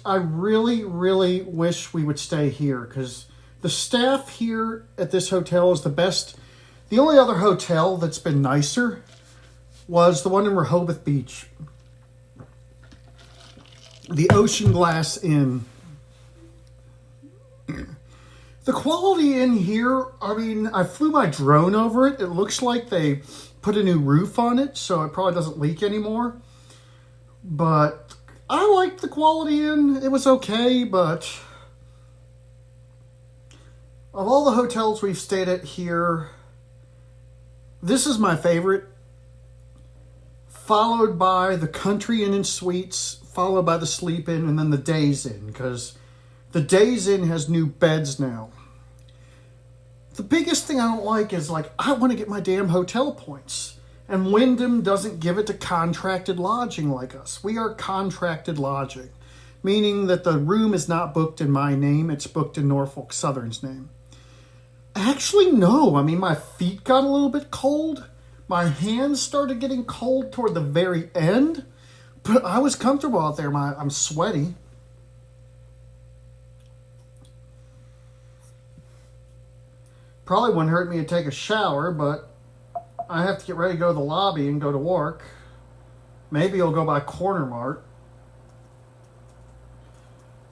I really, really wish we would stay here because the staff here at this hotel is the best. The only other hotel that's been nicer was the one in Rehoboth Beach. The Ocean Glass Inn. The quality in here, I mean, I flew my drone over it. It looks like they put a new roof on it, so it probably doesn't leak anymore. But I liked the quality in. It was okay, but of all the hotels we've stayed at here, this is my favorite. Followed by the Country Inn and Suites, followed by the Sleep Inn, and then the Days Inn, because the Days Inn has new beds now. The biggest thing I don't like is, I want to get my damn hotel points. And Wyndham doesn't give it to contracted lodging like us. We are contracted lodging, meaning that the room is not booked in my name, it's booked in Norfolk Southern's name. Actually, no. I mean, my feet got a little bit cold. My hands started getting cold toward the very end. But I was comfortable out there. I'm sweaty. Probably wouldn't hurt me to take a shower, but I have to get ready to go to the lobby and go to work. Maybe I'll go by Corner Mart.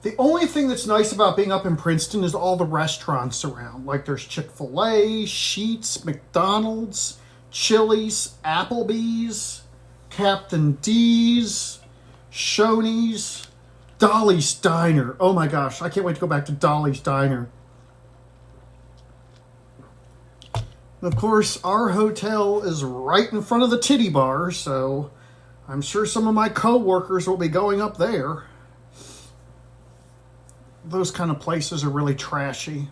The only thing that's nice about being up in Princeton is all the restaurants around. Like there's Chick-fil-A, Sheetz, McDonald's, Chili's, Applebee's, Captain D's, Shoney's, Dolly's Diner. Oh my gosh, I can't wait to go back to Dolly's Diner. Of course, our hotel is right in front of the titty bar, so I'm sure some of my co-workers will be going up there. Those kind of places are really trashy.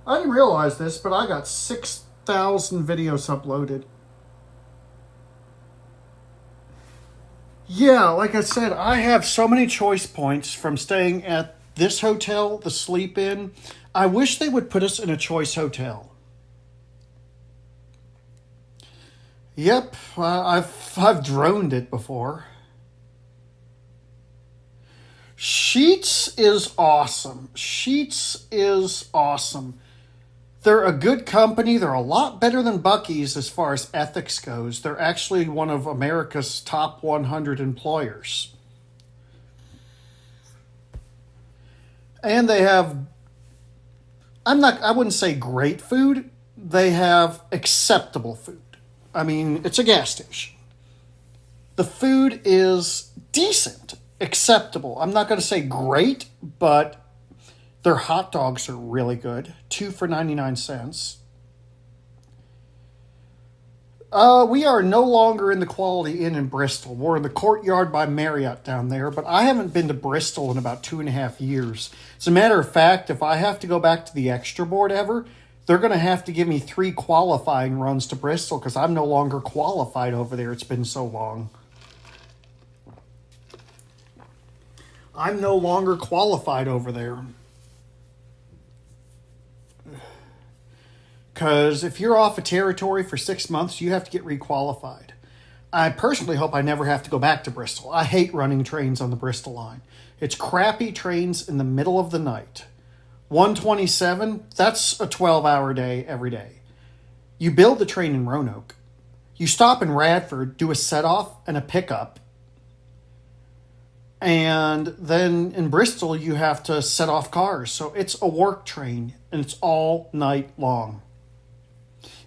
I didn't realize this, but I got 6,000 videos uploaded. Yeah, like I said, I have so many choice points from staying at this hotel, the Sleep Inn. I wish they would put us in a choice hotel. Yep, I've droned it before. Sheetz is awesome. Sheetz is awesome. They're a good company. They're a lot better than Buc-ee's as far as ethics goes. They're actually one of America's top 100 employers. And they have, I wouldn't say great food. They have acceptable food. I mean, it's a gas station. The food is decent, acceptable. I'm not going to say great, but their hot dogs are really good. 2 for 99 cents. We are no longer in the Quality Inn in Bristol. We're in the Courtyard by Marriott down there, but I haven't been to Bristol in about 2.5 years. As a matter of fact, if I have to go back to the extra board ever, they're going to have to give me 3 qualifying runs to Bristol because I'm no longer qualified over there. It's been so long. I'm no longer qualified over there. Because if you're off a territory for 6 months, you have to get requalified. I personally hope I never have to go back to Bristol. I hate running trains on the Bristol line. It's crappy trains in the middle of the night. 127, that's a 12-hour day every day. You build the train in Roanoke. You stop in Radford, do a set-off and a pickup. And then in Bristol, you have to set off cars. So it's a work train, and it's all night long.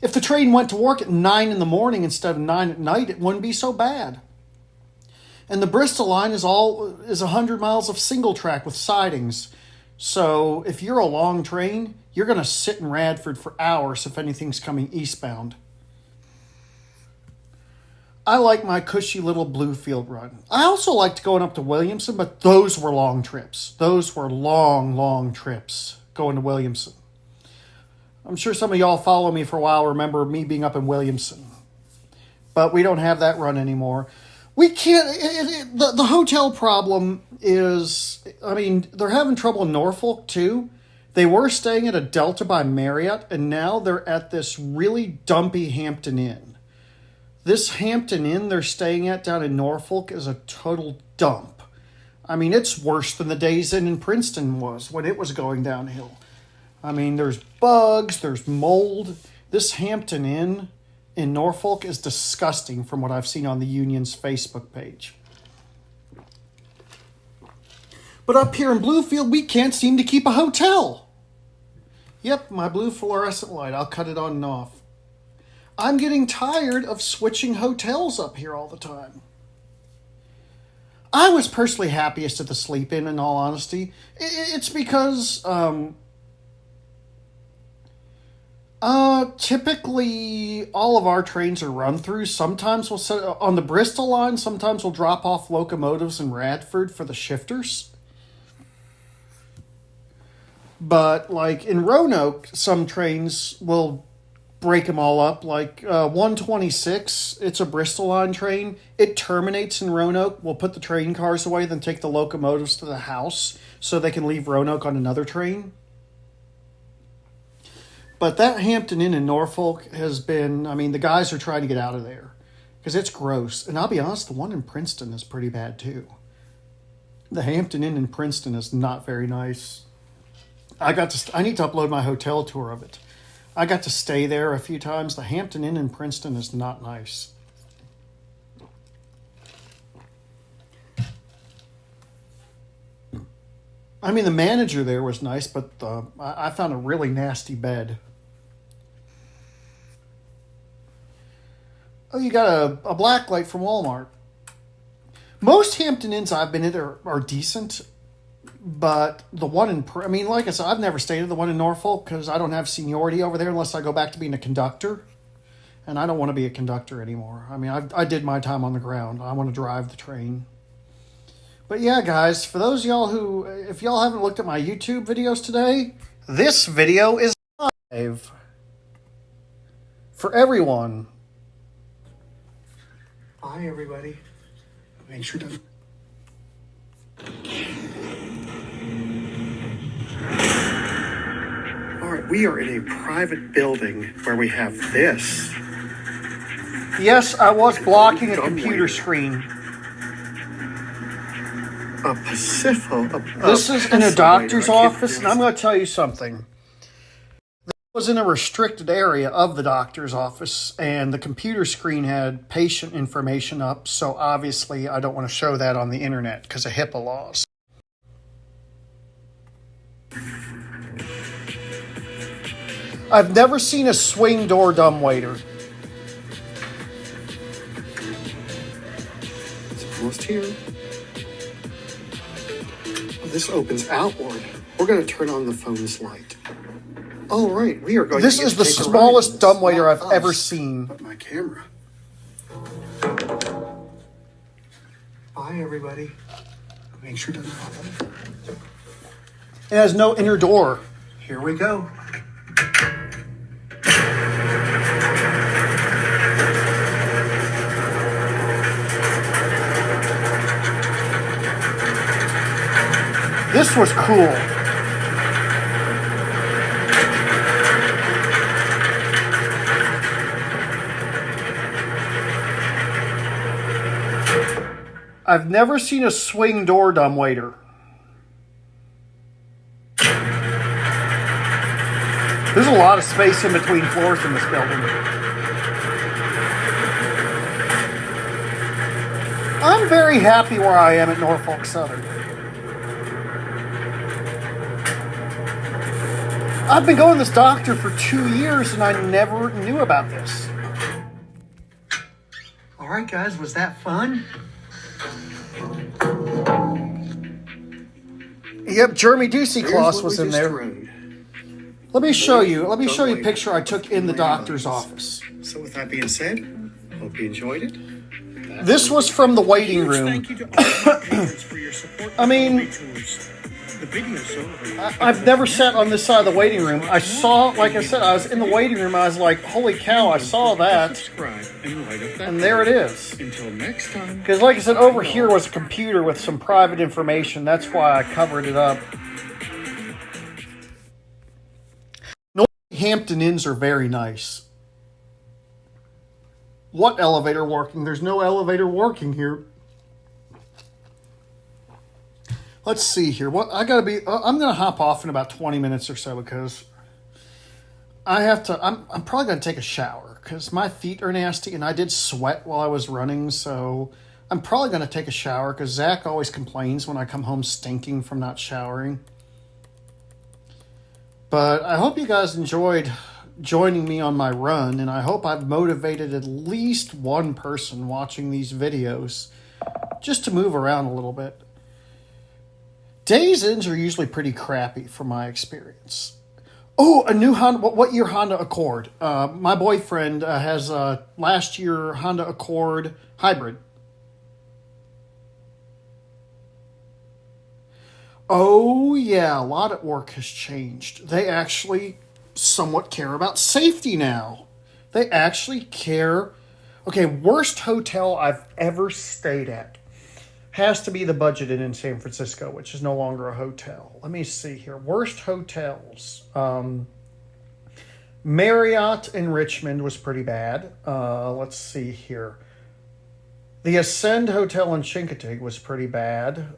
If the train went to work at 9 in the morning instead of 9 at night, it wouldn't be so bad. And the Bristol line is 100 miles of single track with sidings. So if you're a long train, you're going to sit in Radford for hours if anything's coming eastbound. I like my cushy little Bluefield run. I also liked going up to Williamson, but those were long trips. Those were long, long trips going to Williamson. I'm sure some of y'all follow me for a while remember me being up in Williamson. But we don't have that run anymore. We can't... The hotel problem is... I mean, they're having trouble in Norfolk, too. They were staying at a Delta by Marriott, and now they're at this really dumpy Hampton Inn. This Hampton Inn they're staying at down in Norfolk is a total dump. I mean, it's worse than the Days Inn in Princeton was when it was going downhill. I mean, there's bugs, there's mold. This Hampton Inn in Norfolk is disgusting from what I've seen on the Union's Facebook page. But up here in Bluefield, we can't seem to keep a hotel. Yep, my blue fluorescent light. I'll cut it on and off. I'm getting tired of switching hotels up here all the time. I was personally happiest at the Sleep Inn, in all honesty. It's because typically all of our trains are run through. Sometimes we'll set on the Bristol line. Sometimes we'll drop off locomotives in Radford for the shifters. But like in Roanoke, some trains will break them all up. Like 126, it's a Bristol line train. It terminates in Roanoke. We'll put the train cars away, then take the locomotives to the house so they can leave Roanoke on another train. But that Hampton Inn in Norfolk has been, I mean, the guys are trying to get out of there because it's gross. And I'll be honest, the one in Princeton is pretty bad too. The Hampton Inn in Princeton is not very nice. I need to upload my hotel tour of it. I got to stay there a few times. The Hampton Inn in Princeton is not nice. I mean, the manager there was nice, but I found a really nasty bed. Oh, you got a black light from Walmart. Most Hampton Inns I've been in are decent. But the one in, I mean, like I said, I've never stayed at the one in Norfolk because I don't have seniority over there unless I go back to being a conductor. And I don't want to be a conductor anymore. I mean, I did my time on the ground. I want to drive the train. But yeah, guys, for those of y'all who, if y'all haven't looked at my YouTube videos today, this video is live for everyone. Bye, everybody. Make sure to... Alright, we are in a private building where we have this. Yes, I was blocking a computer screen. A Pacifico. This is in a doctor's office, and I'm going to tell you something. This was in a restricted area of the doctor's office, and the computer screen had patient information up, so obviously I don't want to show that on the internet because of HIPAA laws. I've never seen a swing door dumbwaiter. It's almost here. This opens outward. We're going to turn on the phone's light. All right, we are going. This is the smallest dumbwaiter I've ever seen. My camera. Bye, everybody. Make sure to. It has no inner door. Here we go. This was cool. I've never seen a swing door dumbwaiter. There's a lot of space in between floors in this building. I'm very happy where I am at Norfolk Southern. I've been going to this doctor for 2 years and I never knew about this. All right, guys, was that fun? Yep, Jeremy Ducey Claus was in there. Road. Let me show you a picture I took in the doctor's office. So with that being said, hope you enjoyed it. This was from the waiting room. Thank you to all of my patrons for your support. I mean, The video's over. I've never sat on this side of the waiting room. I saw, like I said, I was in the waiting room. I was like, holy cow, I saw that. Subscribe and light up that And there it is. Until next time. Because like I said, over here was a computer with some private information. That's why I covered it up. Hampton Inns are very nice. What elevator working? There's no elevator working here. Let's see here. I'm going to hop off in about 20 minutes or so because I'm probably going to take a shower because my feet are nasty and I did sweat while I was running. So I'm probably going to take a shower because Zach always complains when I come home stinking from not showering. But I hope you guys enjoyed joining me on my run, and I hope I've motivated at least one person watching these videos just to move around a little bit. Days ends are usually pretty crappy from my experience. Oh, a new Honda. What year Honda Accord? My boyfriend has a last year Honda Accord hybrid. Oh, yeah, a lot at work has changed. They actually somewhat care about safety now. They actually care. Okay, worst hotel I've ever stayed at has to be the Budget Inn in San Francisco, which is no longer a hotel. Let me see here. Worst hotels. Marriott in Richmond was pretty bad. Let's see here. The Ascend Hotel in Chincoteague was pretty bad.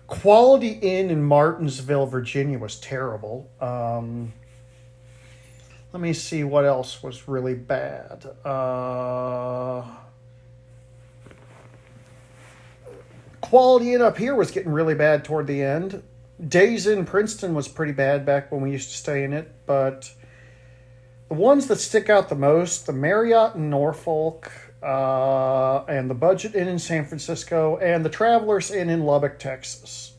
Quality Inn in Martinsville, Virginia was terrible. Let me see what else was really bad. Quality Inn up here was getting really bad toward the end. Days Inn Princeton was pretty bad back when we used to stay in it. But the ones that stick out the most, the Marriott in Norfolk, and the Budget Inn in San Francisco, and the Travelers Inn in Lubbock, Texas.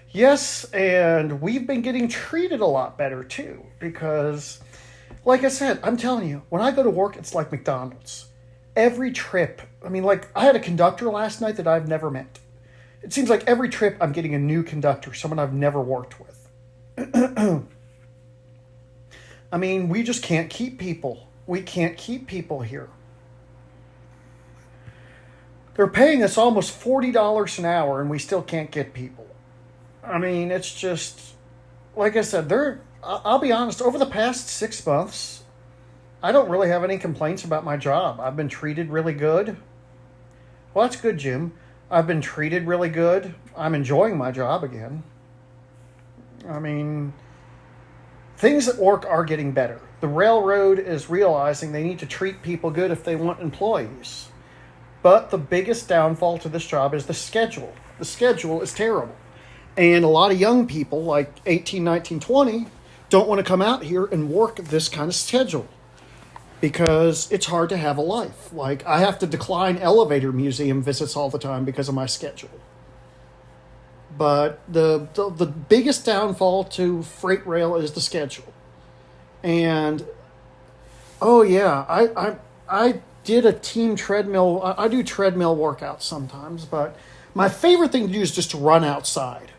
Yes, and we've been getting treated a lot better too, because, like I said, I'm telling you, when I go to work, it's like McDonald's. Every trip, I mean, like, I had a conductor last night that I've never met. It seems like every trip I'm getting a new conductor, someone I've never worked with. I mean, we just can't keep people. We can't keep people here. They're paying us almost $40 an hour and we still can't get people. I mean, it's just, like I said, I'll be honest, over the past 6 months, I don't really have any complaints about my job. I've been treated really good. Well, that's good, Jim. I've been treated really good. I'm enjoying my job again. I mean, things at work are getting better. The railroad is realizing they need to treat people good if they want employees. But the biggest downfall to this job is the schedule. The schedule is terrible. And a lot of young people, like 18, 19, 20, don't want to come out here and work this kind of schedule because it's hard to have a life. Like, I have to decline elevator museum visits all the time because of my schedule. But the biggest downfall to freight rail is the schedule. And, oh yeah, I did a team treadmill. I do treadmill workouts sometimes, but my favorite thing to do is just to run outside.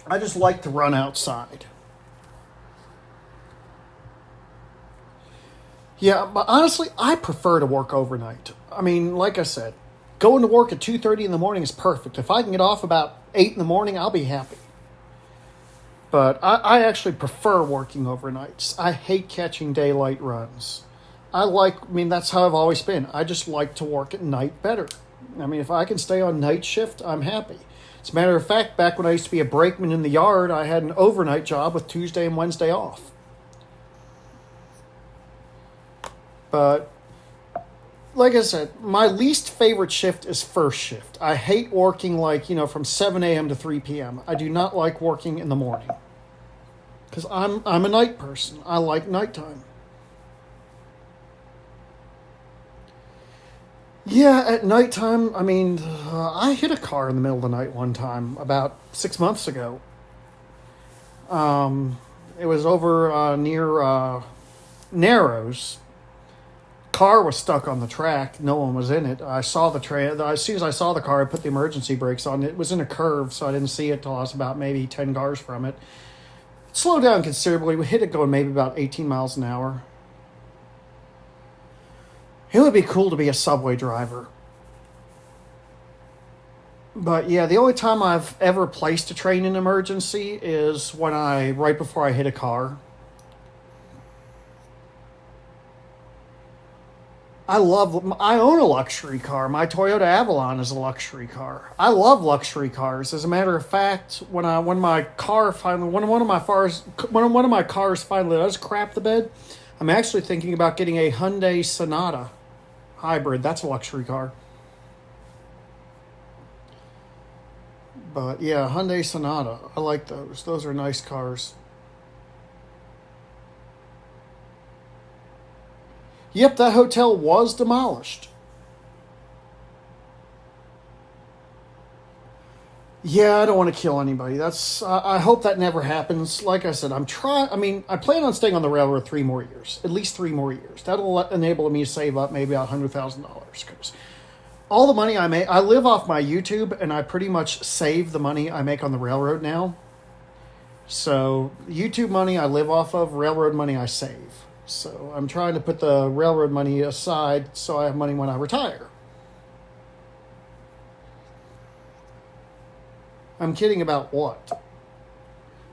I just like to run outside. Yeah, but honestly, I prefer to work overnight. I mean, like I said, going to work at 2:30 in the morning is perfect. If I can get off about 8 in the morning, I'll be happy. But I actually prefer working overnights. I hate catching daylight runs. That's how I've always been. I just like to work at night better. I mean, if I can stay on night shift, I'm happy. As a matter of fact, back when I used to be a brakeman in the yard, I had an overnight job with Tuesday and Wednesday off. But, like I said, my least favorite shift is first shift. I hate working from 7 a.m. to 3 p.m. I do not like working in the morning. Because I'm a night person. I like nighttime. Yeah, at nighttime, I mean, I hit a car in the middle of the night one time about 6 months ago. It was over near Narrows. Car was stuck on the track. No one was in it. I saw the train. As soon as I saw the car, I put the emergency brakes on. It was in a curve, so I didn't see it till I was about maybe 10 cars from it. Slowed down considerably. We hit it going maybe about 18 miles an hour. It would be cool to be a subway driver. But yeah, the only time I've ever placed a train in emergency is when right before I hit a car. I own a luxury car. My Toyota Avalon is a luxury car. I love luxury cars. As a matter of fact, when my car finally, when one of my cars finally does crap the bed, I'm actually thinking about getting a Hyundai Sonata hybrid. That's a luxury car. But yeah, Hyundai Sonata. I like those. Those are nice cars. Yep, that hotel was demolished. Yeah, I don't want to kill anybody. I hope that never happens. Like I said, I plan on staying on the railroad 3 more years, at least 3 more years. That'll enable me to save up maybe $100,000 because all the money I make, I live off my YouTube, and I pretty much save the money I make on the railroad now. So YouTube money I live off of, railroad money I save. So I'm trying to put the railroad money aside so I have money when I retire. I'm kidding about what?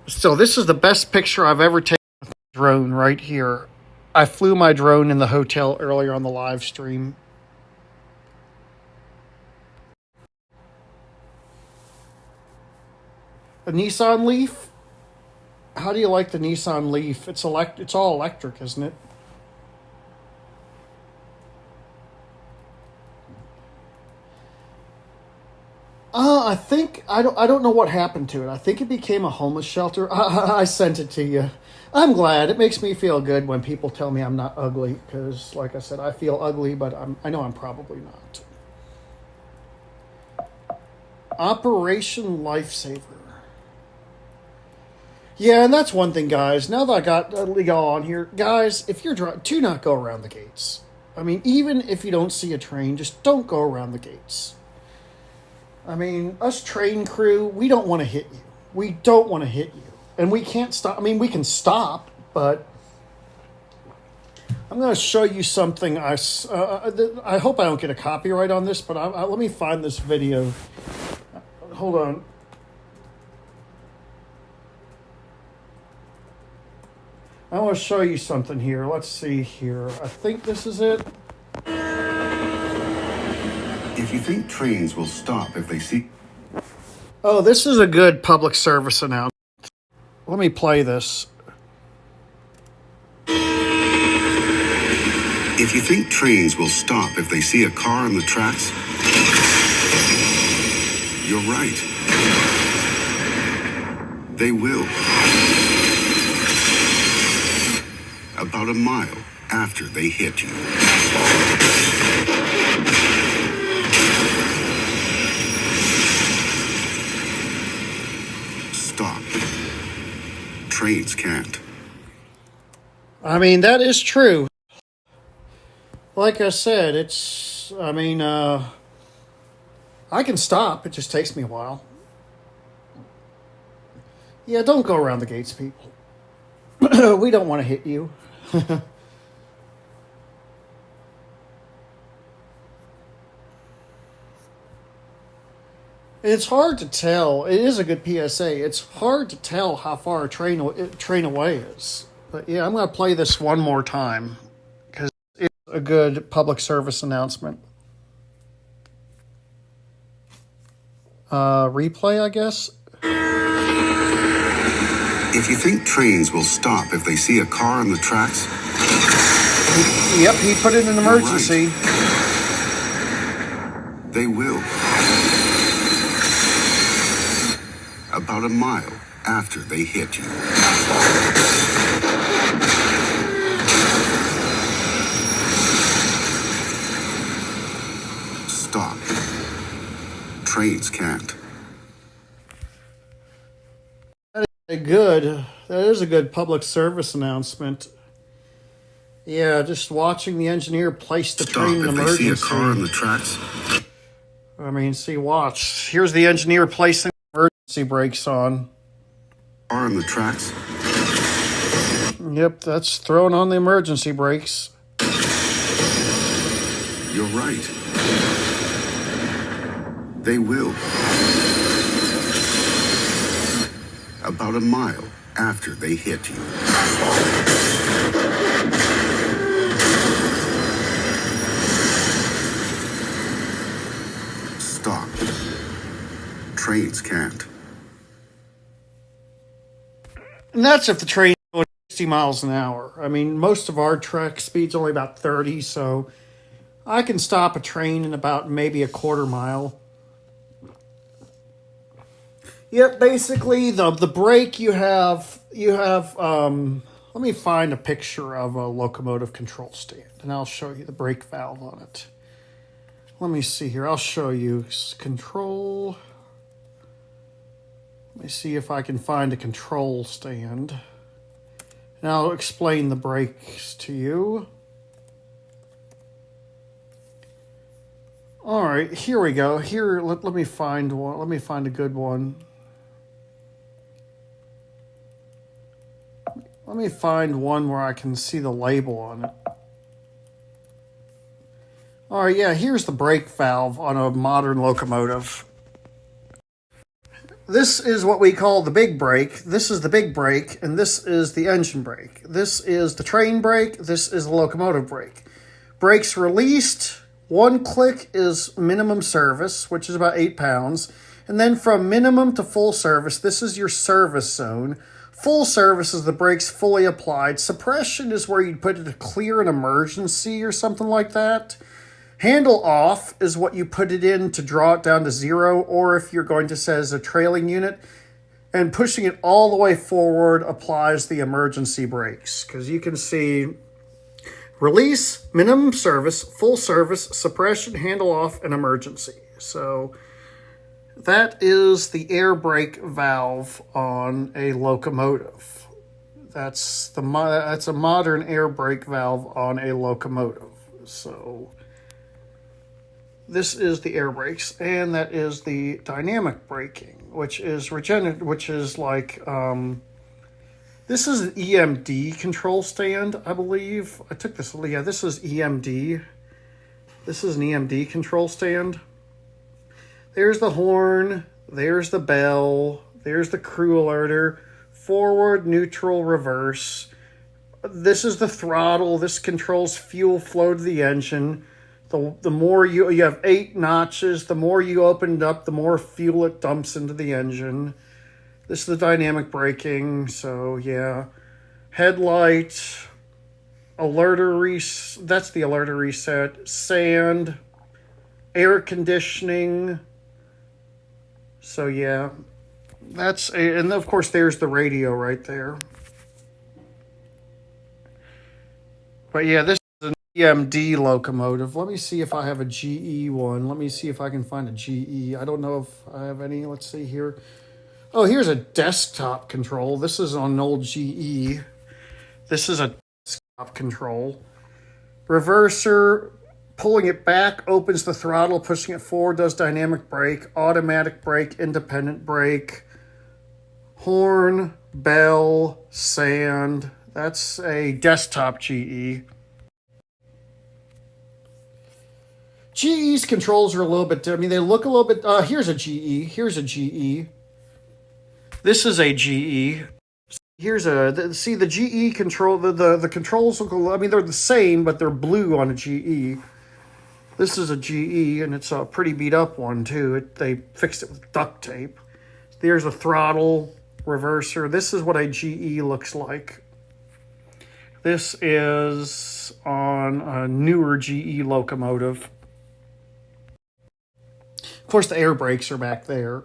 So this is the best picture I've ever taken with my drone right here. I flew my drone in the hotel earlier on the live stream. A Nissan Leaf? How do you like the Nissan Leaf? It's all electric, isn't it? I don't know what happened to it. I think it became a homeless shelter. I sent it to you. I'm glad. It makes me feel good when people tell me I'm not ugly because, like I said, I feel ugly, but I know I'm probably not. Operation Lifesaver. Yeah, and that's one thing, guys. Now that I got y'all on here, guys, if you're driving, do not go around the gates. I mean, even if you don't see a train, just don't go around the gates. I mean, us train crew, we don't want to hit you. We don't want to hit you. And we can't stop. I mean, we can stop, but I'm going to show you something. I hope I don't get a copyright on this, but let me find this video. Hold on. I want to show you something here. Let's see here. I think this is it. If you think trains will stop if they see... Oh, this is a good public service announcement. Let me play this. If you think trains will stop if they see a car on the tracks, you're right. They will. About a mile after they hit you. Stop. Trains can't. I mean, that is true. Like I said, I can stop. It just takes me a while. Yeah, don't go around the gates, people. We don't want to hit you. It's hard to tell. It is a good PSA. It's hard to tell how far a train away is. But yeah, I'm going to play this one more time because it's a good public service announcement. Replay, I guess. If you think trains will stop if they see a car on the tracks... Yep, he put it in emergency. Right. They will. About a mile after they hit you. trains can't. That is a good public service announcement. Yeah, just watching the engineer place the Stop train in if they see a emergency. car on the tracks. I mean, see, watch. Here's the engineer placing emergency brakes on. Car on the tracks. Yep, that's throwing on the emergency brakes. You're right. They will. About a mile after they hit you. Stop. Trains can't. And that's if the train's going 60 miles an hour. I mean, most of our track speed's only about 30, so I can stop a train in about maybe a quarter mile. Yep, basically the brake you have let me find a picture of a locomotive control stand and I'll show you the brake valve on it. Let me see here. I'll show you control. Let me see if I can find a control stand. And I'll explain the brakes to you. All right, here we go. Here, let me find one. Let me find a good one. Let me find one where I can see the label on it. All right, yeah, here's the brake valve on a modern locomotive. This is what we call the big brake. This is the big brake, and this is the engine brake. This is the train brake. This is the locomotive brake. Brakes released. One click is minimum service, which is about 8 pounds. And then from minimum to full service, this is your service zone. Full service is the brakes fully applied. Suppression is where you'd put it to clear an emergency or something like that. Handle off is what you put it in to draw it down to 0, or if you're going to set as a trailing unit. And pushing it all the way forward applies the emergency brakes. Because you can see release, minimum service, full service, suppression, handle off, and emergency. So that is the air brake valve on a locomotive. That's a modern air brake valve on a locomotive. So this is the air brakes, and that is the dynamic braking, which is like this is an EMD control stand, I believe. I took this. Yeah, this is EMD. This is an EMD control stand. There's the horn. There's the bell. There's the crew alerter. Forward, neutral, reverse. This is the throttle. This controls fuel flow to the engine. The more you have 8 notches. The more you open it up, the more fuel it dumps into the engine. This is the dynamic braking. So yeah, headlight, alerter that's the alerter reset. Sand, air conditioning. So yeah, and of course there's the radio right there. But yeah, this is an EMD locomotive. Let me see if I have a GE one. Let me see if I can find a GE. I don't know if I have any. Let's see here. Oh, here's a desktop control. This is on an old GE. This is a desktop control. Reverser, pulling it back, opens the throttle, pushing it forward, does dynamic brake, automatic brake, independent brake, horn, bell, sand. That's a desktop GE. GE's controls are a little bit, they look a little bit, here's a GE, here's a GE. This is a GE. Here's see the GE control, the controls look, they're the same, but they're blue on a GE. This is a GE, and it's a pretty beat up one too. They fixed it with duct tape. There's a throttle, reverser. This is what a GE looks like. This is on a newer GE locomotive. Of course, the air brakes are back there.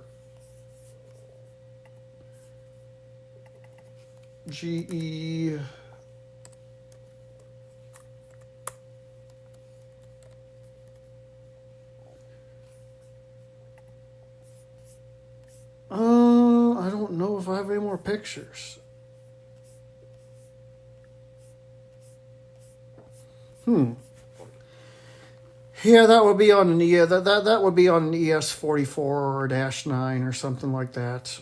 GE. any more pictures. Yeah, that would be on an that would be on an ES44 or a -9 or something like that.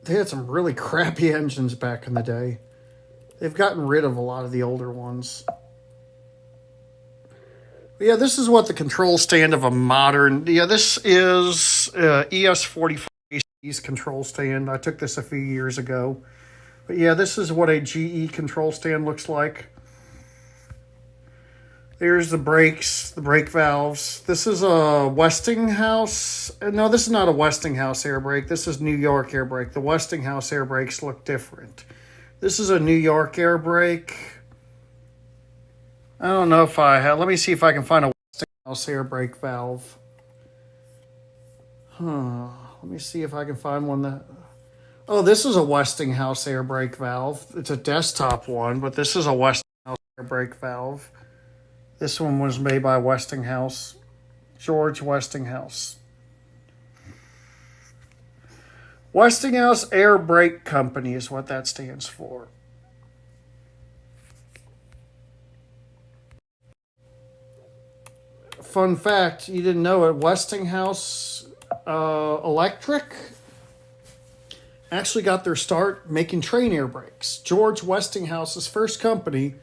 They had some really crappy engines back in the day. They've gotten rid of a lot of the older ones. Yeah, this is what the control stand of a modern... Yeah, this is ES45's control stand. I took this a few years ago. But yeah, this is what a GE control stand looks like. There's the brakes, the brake valves. This is a Westinghouse. No, this is not a Westinghouse air brake. This is New York air brake. The Westinghouse air brakes look different. This is a New York air brake. I don't know if I have. Let me see if I can find a Westinghouse air brake valve. Let me see if I can find one that... Oh, this is a Westinghouse air brake valve. It's a desktop one, but this is a Westinghouse air brake valve. This one was made by Westinghouse. George Westinghouse. Westinghouse Air Brake Company is what that stands for. Fun fact, you didn't know it, Westinghouse Electric actually got their start making train air brakes. George Westinghouse's first company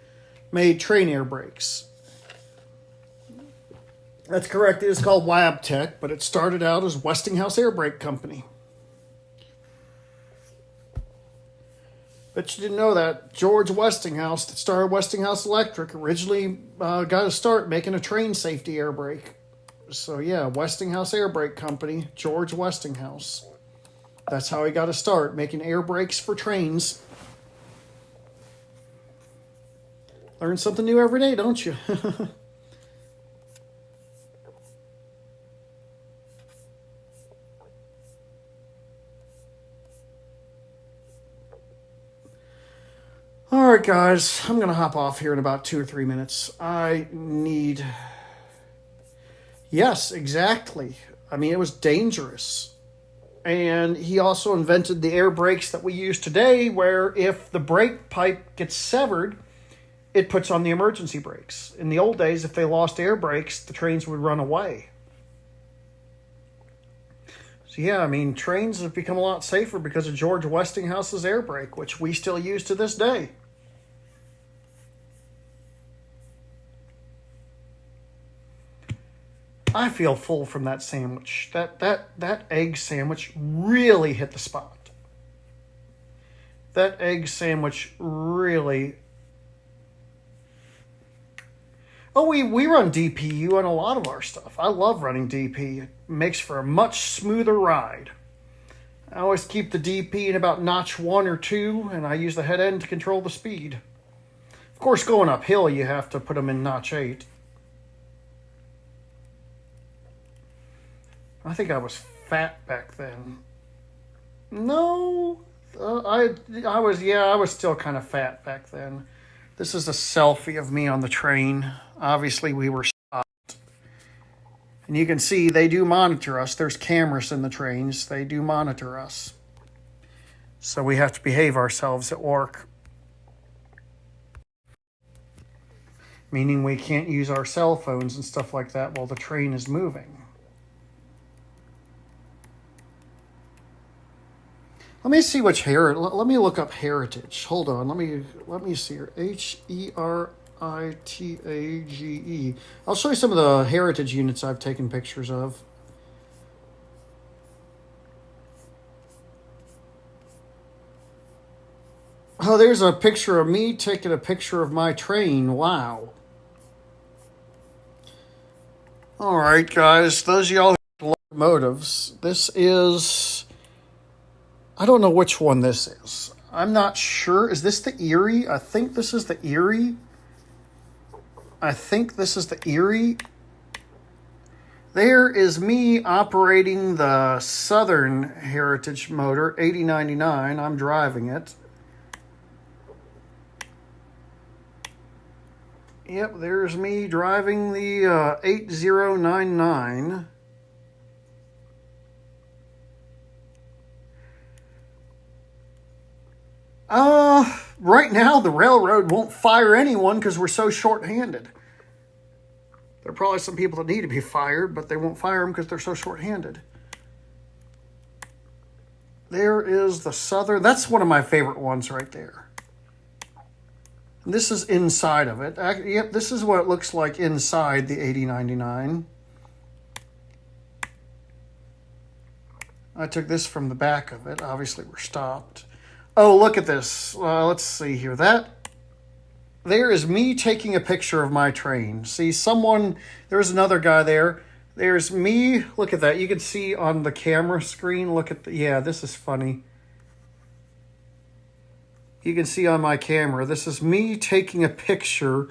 made train air brakes. That's correct. It is called Wabtec, but it started out as Westinghouse Air Brake Company. Bet you didn't know that. George Westinghouse, that started Westinghouse Electric, originally got a start making a train safety air brake. So yeah, Westinghouse Air Brake Company, George Westinghouse. That's how he got a start, making air brakes for trains. Learn something new every day, don't you? All right, guys, I'm going to hop off here in about 2 or 3 minutes. I need... Yes, exactly. I mean, it was dangerous. And he also invented the air brakes that we use today, where if the brake pipe gets severed, it puts on the emergency brakes. In the old days, if they lost air brakes, the trains would run away. So yeah, I mean, trains have become a lot safer because of George Westinghouse's air brake, which we still use to this day. I feel full from that sandwich. That egg sandwich really hit the spot. That egg sandwich really... Oh, we run DPU on a lot of our stuff. I love running DP. It makes for a much smoother ride. I always keep the DP in about notch 1 or 2, and I use the head end to control the speed. Of course, going uphill, you have to put them in notch 8. I think I was fat back then. No, I was still kind of fat back then. This is a selfie of me on the train. Obviously, we were stopped. And you can see they do monitor us. There's cameras in the trains. They do monitor us. So we have to behave ourselves at work. Meaning we can't use our cell phones and stuff like that while the train is moving. Let me see which let me look up heritage. Hold on. Let me see here. Heritage. I'll show you some of the heritage units I've taken pictures of. Oh, there's a picture of me taking a picture of my train. Wow. All right, guys. Those of y'all who have locomotives, this is... I don't know which one this is. I'm not sure. Is this the Erie? I think this is the Erie. There is me operating the Southern Heritage motor, 8099. I'm driving it. Yep, there's me driving the 8099. Right now the railroad won't fire anyone because we're so short-handed. There are probably some people that need to be fired, but they won't fire them because they're so short-handed. There is the Southern. That's one of my favorite ones right there. This is inside of it. Yep, this is what it looks like inside the 8099. I took this from the back of it. Obviously, we're stopped. Oh, look at this. Let's see here. There is me taking a picture of my train. See, there's another guy there. There's me. Look at that. You can see on the camera screen. Look at yeah, this is funny. You can see on my camera, this is me taking a picture.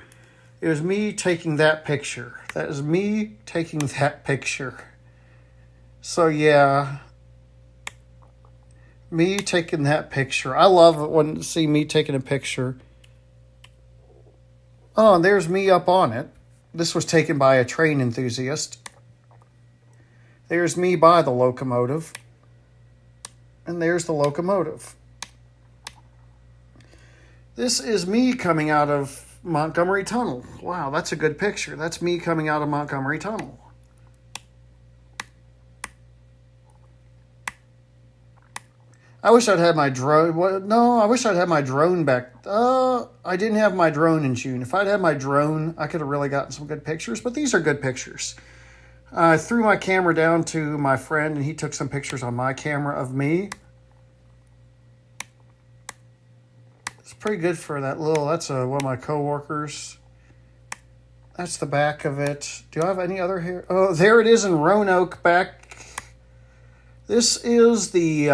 It was me taking that picture. That is me taking that picture. So, yeah. Me taking that picture. I love it when see me taking a picture. Oh, and there's me up on it. This was taken by a train enthusiast. There's me by the locomotive. And there's the locomotive. This is me coming out of Montgomery Tunnel. Wow, that's a good picture. That's me coming out of Montgomery Tunnel. I wish I'd had my drone. No, I wish I'd had my drone back. I didn't have my drone in June. If I'd had my drone, I could have really gotten some good pictures. But these are good pictures. I threw my camera down to my friend, and he took some pictures on my camera of me. It's pretty good for that little. That's one of my coworkers. That's the back of it. Do I have any other here? Oh, there it is in Roanoke back. This is the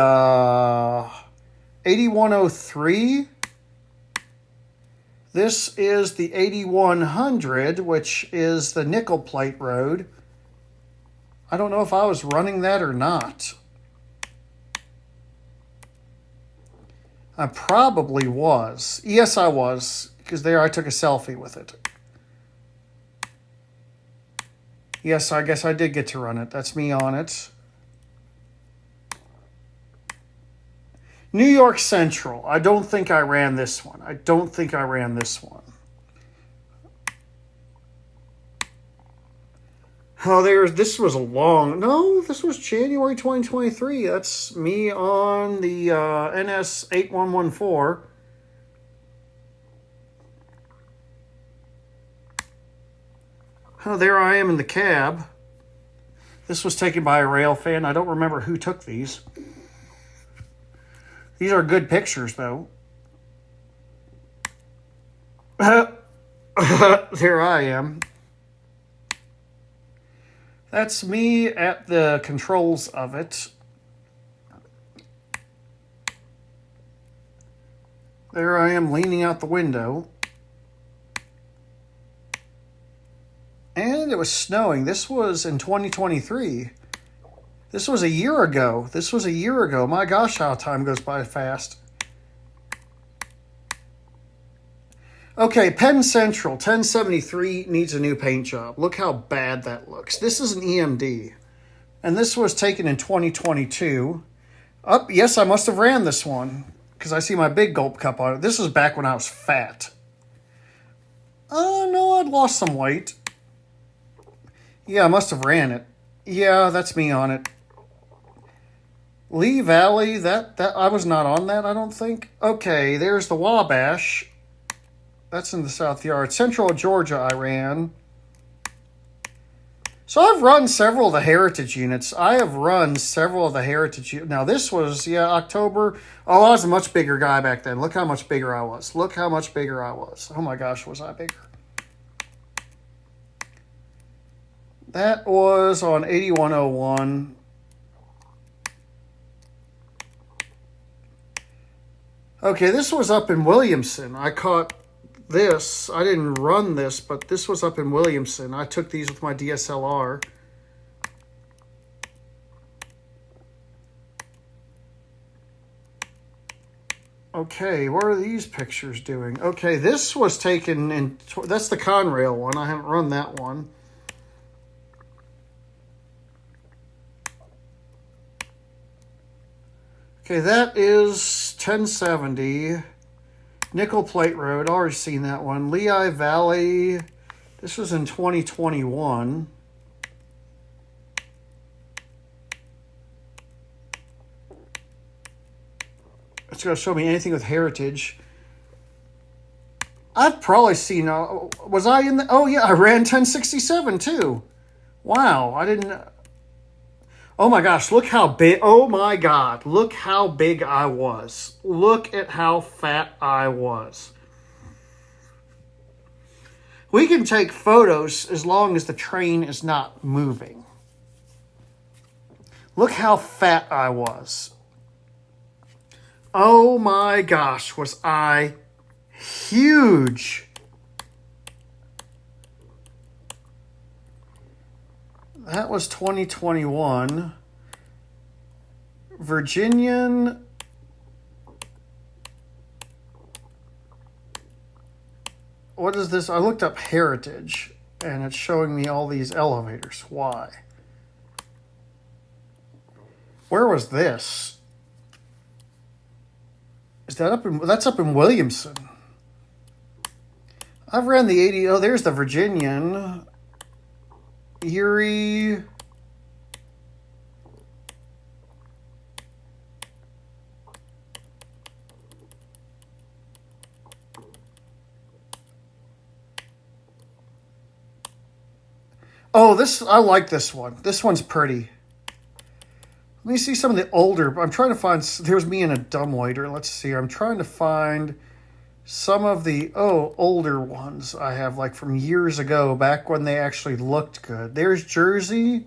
8103. This is the 8100, which is the nickel plate road. I don't know if I was running that or not. I probably was. Yes, I was, because there I took a selfie with it. Yes, I guess I did get to run it. That's me on it. New York Central. I don't think I ran this one. Oh, this was this was January 2023. That's me on the NS 8114. Oh, there I am in the cab. This was taken by a rail fan. I don't remember who took these. These are good pictures, though. There I am. That's me at the controls of it. There I am leaning out the window. And it was snowing. This was in 2023. This was a year ago. My gosh, how time goes by fast. Okay, Penn Central, 1073 needs a new paint job. Look how bad that looks. This is an EMD. And this was taken in 2022. Yes, I must have ran this one, because I see my big gulp cup on it. This is back when I was fat. Oh, no, I'd lost some weight. Yeah, I must have ran it. Yeah, that's me on it. Lee Valley, that I was not on that, I don't think. Okay, there's the Wabash. That's in the South Yard. Central Georgia, I ran. So I've run several of the heritage units. Now this was, October. Oh, I was a much bigger guy back then. Look how much bigger I was. Oh my gosh, was I bigger. That was on 8101. Okay, this was up in Williamson. I caught this. I didn't run this, but this was up in Williamson. I took these with my DSLR. Okay, what are these pictures doing? Okay, this was taken in, that's the Conrail one. I haven't run that one. Okay, that is 1070. Nickel Plate Road, already seen that one. Lehigh Valley, this was in 2021. It's going to show me anything with heritage. I've probably seen, was I in the, oh yeah, I ran 1067 too. Wow, I didn't, oh my gosh, look how big, oh my God, look how big I was. Look at how fat I was. We can take photos as long as the train is not moving. Look how fat I was. Oh my gosh, was I huge. That was 2021. Virginian. What is this? I looked up heritage and it's showing me all these elevators. Why? Where was this? Is that up in, that's up in Williamson. I've ran the 80, oh, there's the Virginian. Erie. Oh, this, I like this one. This one's pretty. Let me see some of the older, I'm trying to find, there's me in a dumbwaiter. Let's see, I'm trying to find some of the, older ones I have, like from years ago, back when they actually looked good. There's Jersey.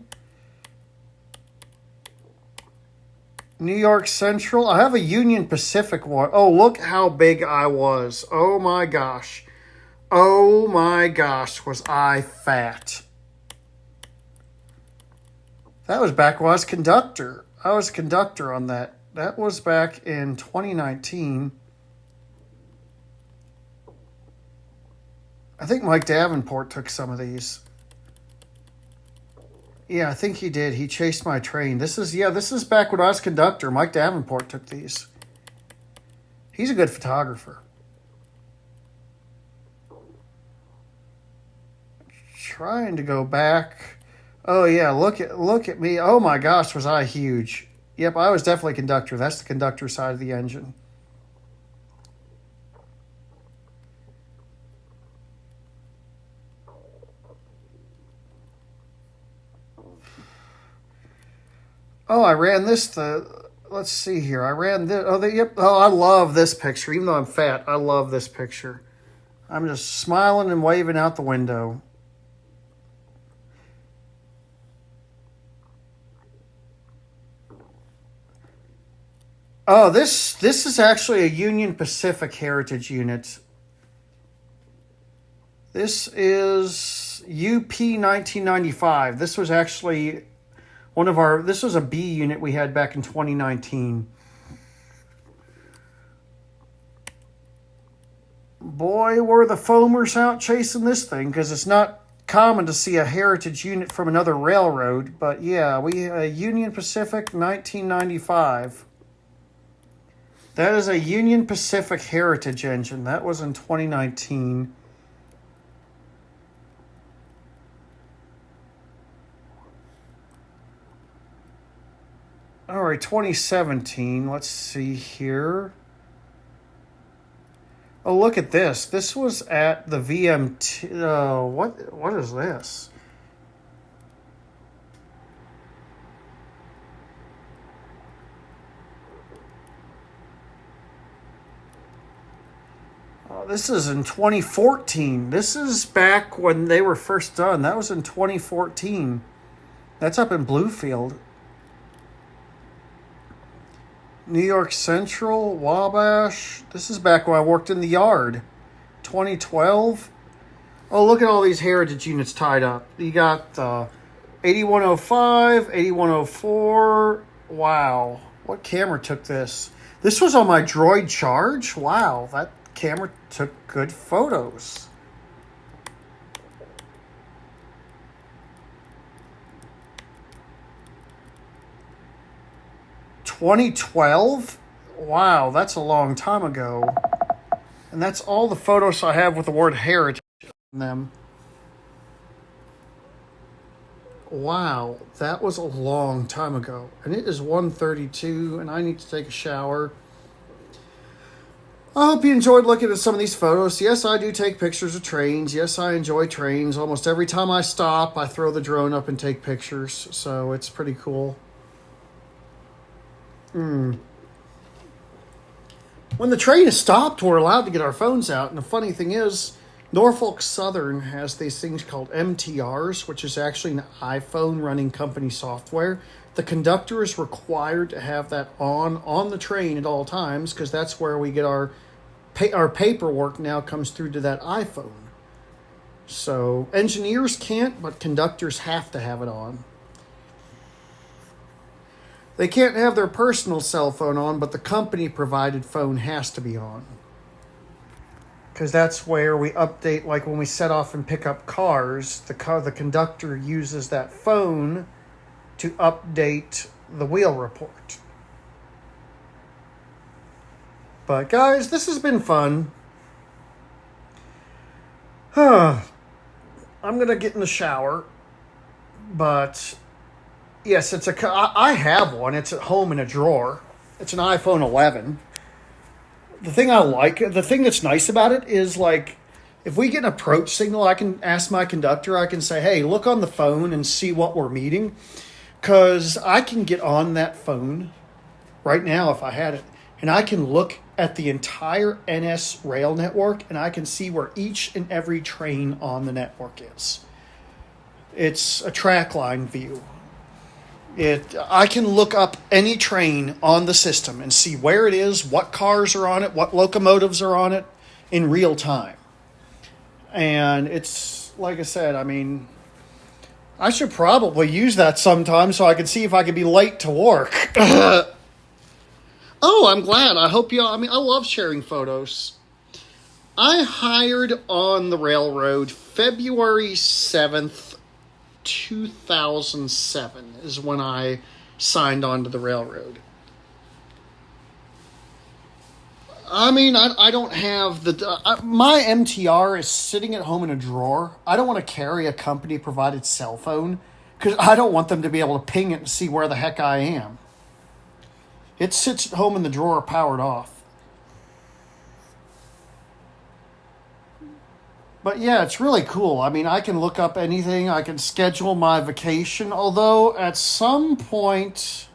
New York Central. I have a Union Pacific one. Oh, look how big I was. Oh my gosh. Oh my gosh, was I fat. That was back when I was conductor. I was conductor on that. That was back in 2019. I think Mike Davenport took some of these. Yeah, I think he did. He chased my train. This is back when I was conductor. Mike Davenport took these. He's a good photographer. Trying to go back. Oh yeah, look at me. Oh my gosh, was I huge. Yep, I was definitely conductor. That's the conductor side of the engine. Oh, I ran this, let's see here. I ran this, I love this picture. Even though I'm fat, I love this picture. I'm just smiling and waving out the window. Oh, this is actually a Union Pacific Heritage unit. This is UP 1995. This was actually this was a B unit we had back in 2019. Boy, were the foamers out chasing this thing, because it's not common to see a heritage unit from another railroad. But yeah, Union Pacific 1995. That is a Union Pacific Heritage engine. That was in 2019. All right, 2017. Let's see here. Oh, look at this. This was at the VMT. What is this? This is in 2014. This is back when they were first done. That was in 2014. That's up in Bluefield. New York Central, Wabash. This is back when I worked in the yard. 2012. Oh, look at all these heritage units tied up. You got 8105, 8104. Wow. What camera took this? This was on my Droid Charge. Wow, that camera took good photos. $2012? Wow, that's a long time ago. And that's all the photos I have with the word heritage on them. Wow, that was a long time ago. And it is 1:32 and I need to take a shower. I hope you enjoyed looking at some of these photos. Yes, I do take pictures of trains. Yes, I enjoy trains. Almost every time I stop, I throw the drone up and take pictures. So it's pretty cool. When the train is stopped, we're allowed to get our phones out. And the funny thing is, Norfolk Southern has these things called MTRs, which is actually an iPhone running company software. The conductor is required to have that on the train at all times because that's where we get our paperwork now comes through to that iPhone. So engineers can't, but conductors have to have it on. They can't have their personal cell phone on, but the company provided phone has to be on. Because that's where we update, like when we set off and pick up cars, the conductor uses that phone to update the wheel report. But guys, this has been fun. I'm going to get in the shower. But yes, I have one. It's at home in a drawer. It's an iPhone 11. The thing that's nice about it is, like, if we get an approach signal, I can ask my conductor, I can say, hey, look on the phone and see what we're meeting. Because I can get on that phone right now if I had it, and I can look at the entire NS rail network, and I can see where each and every train on the network is. It's a track line view. I can look up any train on the system and see where it is, what cars are on it, what locomotives are on it in real time. And it's, like I said, I mean, I should probably use that sometime so I can see if I can be late to work. Oh, I'm glad. I hope I love sharing photos. I hired on the railroad February 7th, 2007 is when I signed on to the railroad. I mean, I don't have my MTR is sitting at home in a drawer. I don't want to carry a company provided cell phone because I don't want them to be able to ping it and see where the heck I am. It sits at home in the drawer powered off. But yeah, it's really cool. I mean, I can look up anything. I can schedule my vacation. Although at some point,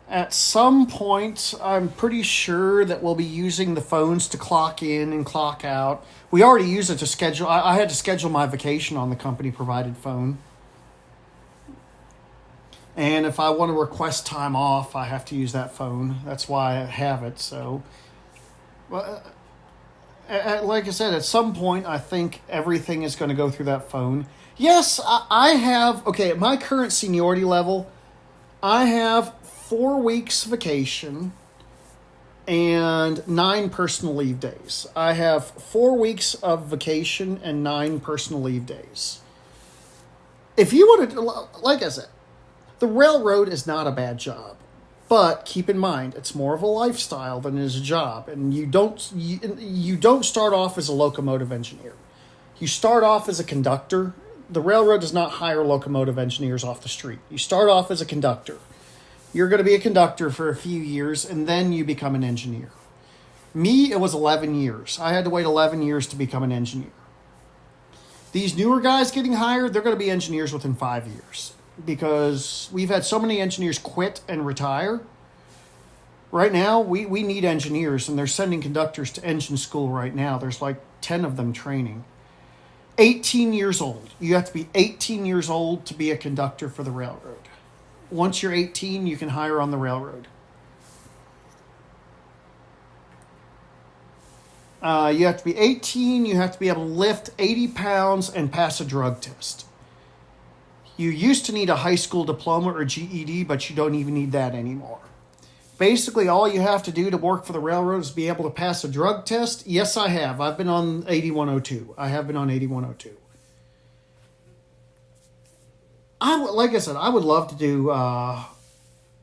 I'm pretty sure that we'll be using the phones to clock in and clock out. We already use it to schedule. I had to schedule my vacation on the company provided phone. And if I want to request time off, I have to use that phone. That's why I have it. So, like I said, at some point, I think everything is going to go through that phone. Yes, I have, okay, at my current seniority level, I have 4 weeks vacation and 9 personal leave days. I have 4 weeks of vacation and 9 personal leave days. If you want to, like I said, the railroad is not a bad job. But keep in mind, it's more of a lifestyle than it is a job. And you don't start off as a locomotive engineer. You start off as a conductor. The railroad does not hire locomotive engineers off the street. You start off as a conductor. You're going to be a conductor for a few years, and then you become an engineer. Me, it was 11 years. I had to wait 11 years to become an engineer. These newer guys getting hired, they're going to be engineers within 5 years. Because we've had so many engineers quit and retire. Right now, we need engineers, and they're sending conductors to engine school right now. There's like 10 of them training. 18 years old. You have to be 18 years old to be a conductor for the railroad. Once you're 18, you can hire on the railroad. You have to be 18, you have to be able to lift 80 pounds and pass a drug test. You used to need a high school diploma or GED, but you don't even need that anymore. basically all you have to do to work for the railroad is be able to pass a drug test. Yes, I have. I've been on 8102. I have been on 8102. Like I said, I would love to do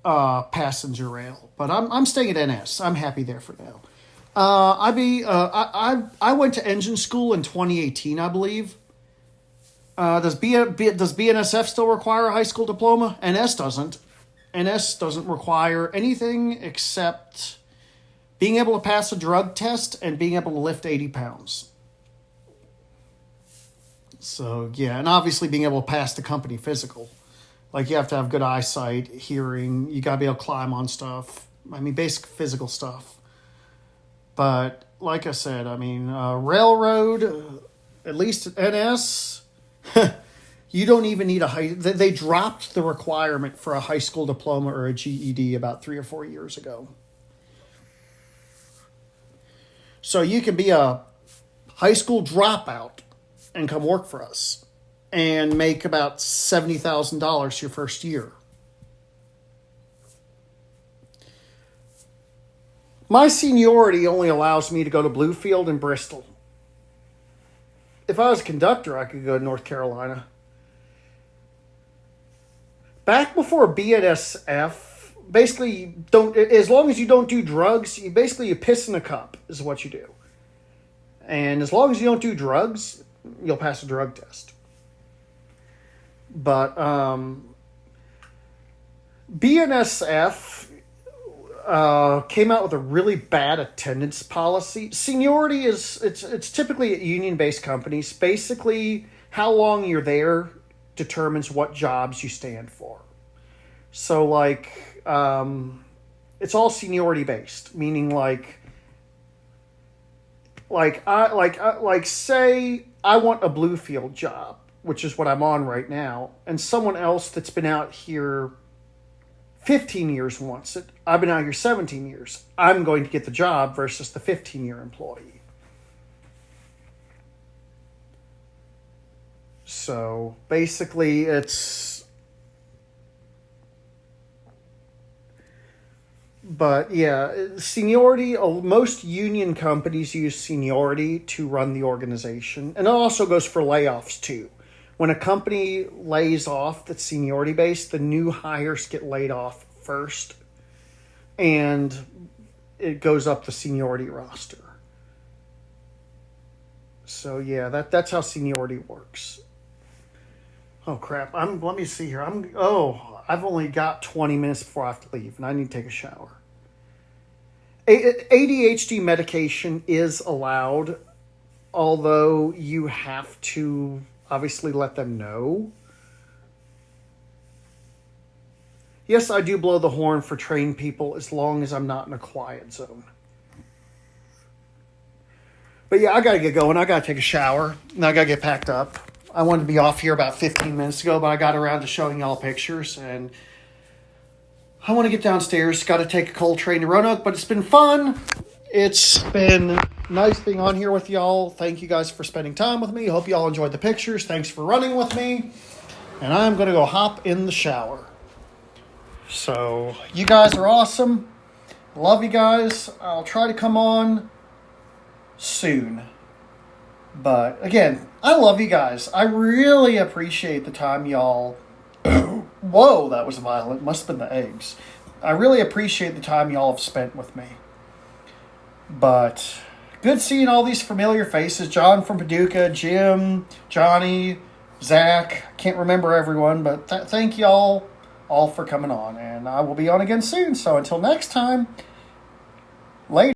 passenger rail, but I'm staying at NS. I'm happy there for now. I went to engine school in 2018, I believe. Does BNSF still require a high school diploma? NS doesn't. NS doesn't require anything except being able to pass a drug test and being able to lift 80 pounds. So, yeah, and obviously being able to pass the company physical. Like, you have to have good eyesight, hearing, you got to be able to climb on stuff. I mean, basic physical stuff. But, like I said, I mean, railroad, at least at NS, you don't even need they dropped the requirement for a high school diploma or a GED about 3 or 4 years ago. So you can be a high school dropout and come work for us and make about $70,000 your first year. My seniority only allows me to go to Bluefield and Bristol. If I was a conductor, I could go to North Carolina. Back before BNSF, basically, as long as you don't do drugs, you piss in a cup is what you do. And as long as you don't do drugs, you'll pass a drug test. But BNSF came out with a really bad attendance policy. Seniority it's typically at union-based companies. Basically, how long you're there determines what jobs you stand for. So, like, it's all seniority based, meaning say I want a Bluefield job, which is what I'm on right now, and someone else that's been out here 15 years wants it. I've been out here 17 years. I'm going to get the job versus the 15-year employee. So basically but yeah, seniority, most union companies use seniority to run the organization. And it also goes for layoffs too. When a company lays off that's seniority based, the new hires get laid off first. And it goes up the seniority roster. So yeah, that's how seniority works. Oh crap! Let me see here. I've only got 20 minutes before I have to leave, and I need to take a shower. ADHD medication is allowed, although you have to obviously let them know. Yes, I do blow the horn for trained people as long as I'm not in a quiet zone. But yeah, I gotta get going. I gotta take a shower, and I gotta get packed up. I wanted to be off here about 15 minutes ago, but I got around to showing y'all pictures, and I want to get downstairs. Got to take a cold train to Roanoke, but it's been fun. It's been nice being on here with y'all. Thank you guys for spending time with me. Hope y'all enjoyed the pictures. Thanks for running with me. And I'm going to go hop in the shower. So, you guys are awesome. Love you guys. I'll try to come on soon. But, again, I love you guys. I really appreciate the time y'all... Whoa, that was violent. Must have been the eggs. I really appreciate the time y'all have spent with me. But good seeing all these familiar faces. John from Paducah, Jim, Johnny, Zach. Can't remember everyone, but thank y'all all for coming on. And I will be on again soon. So until next time,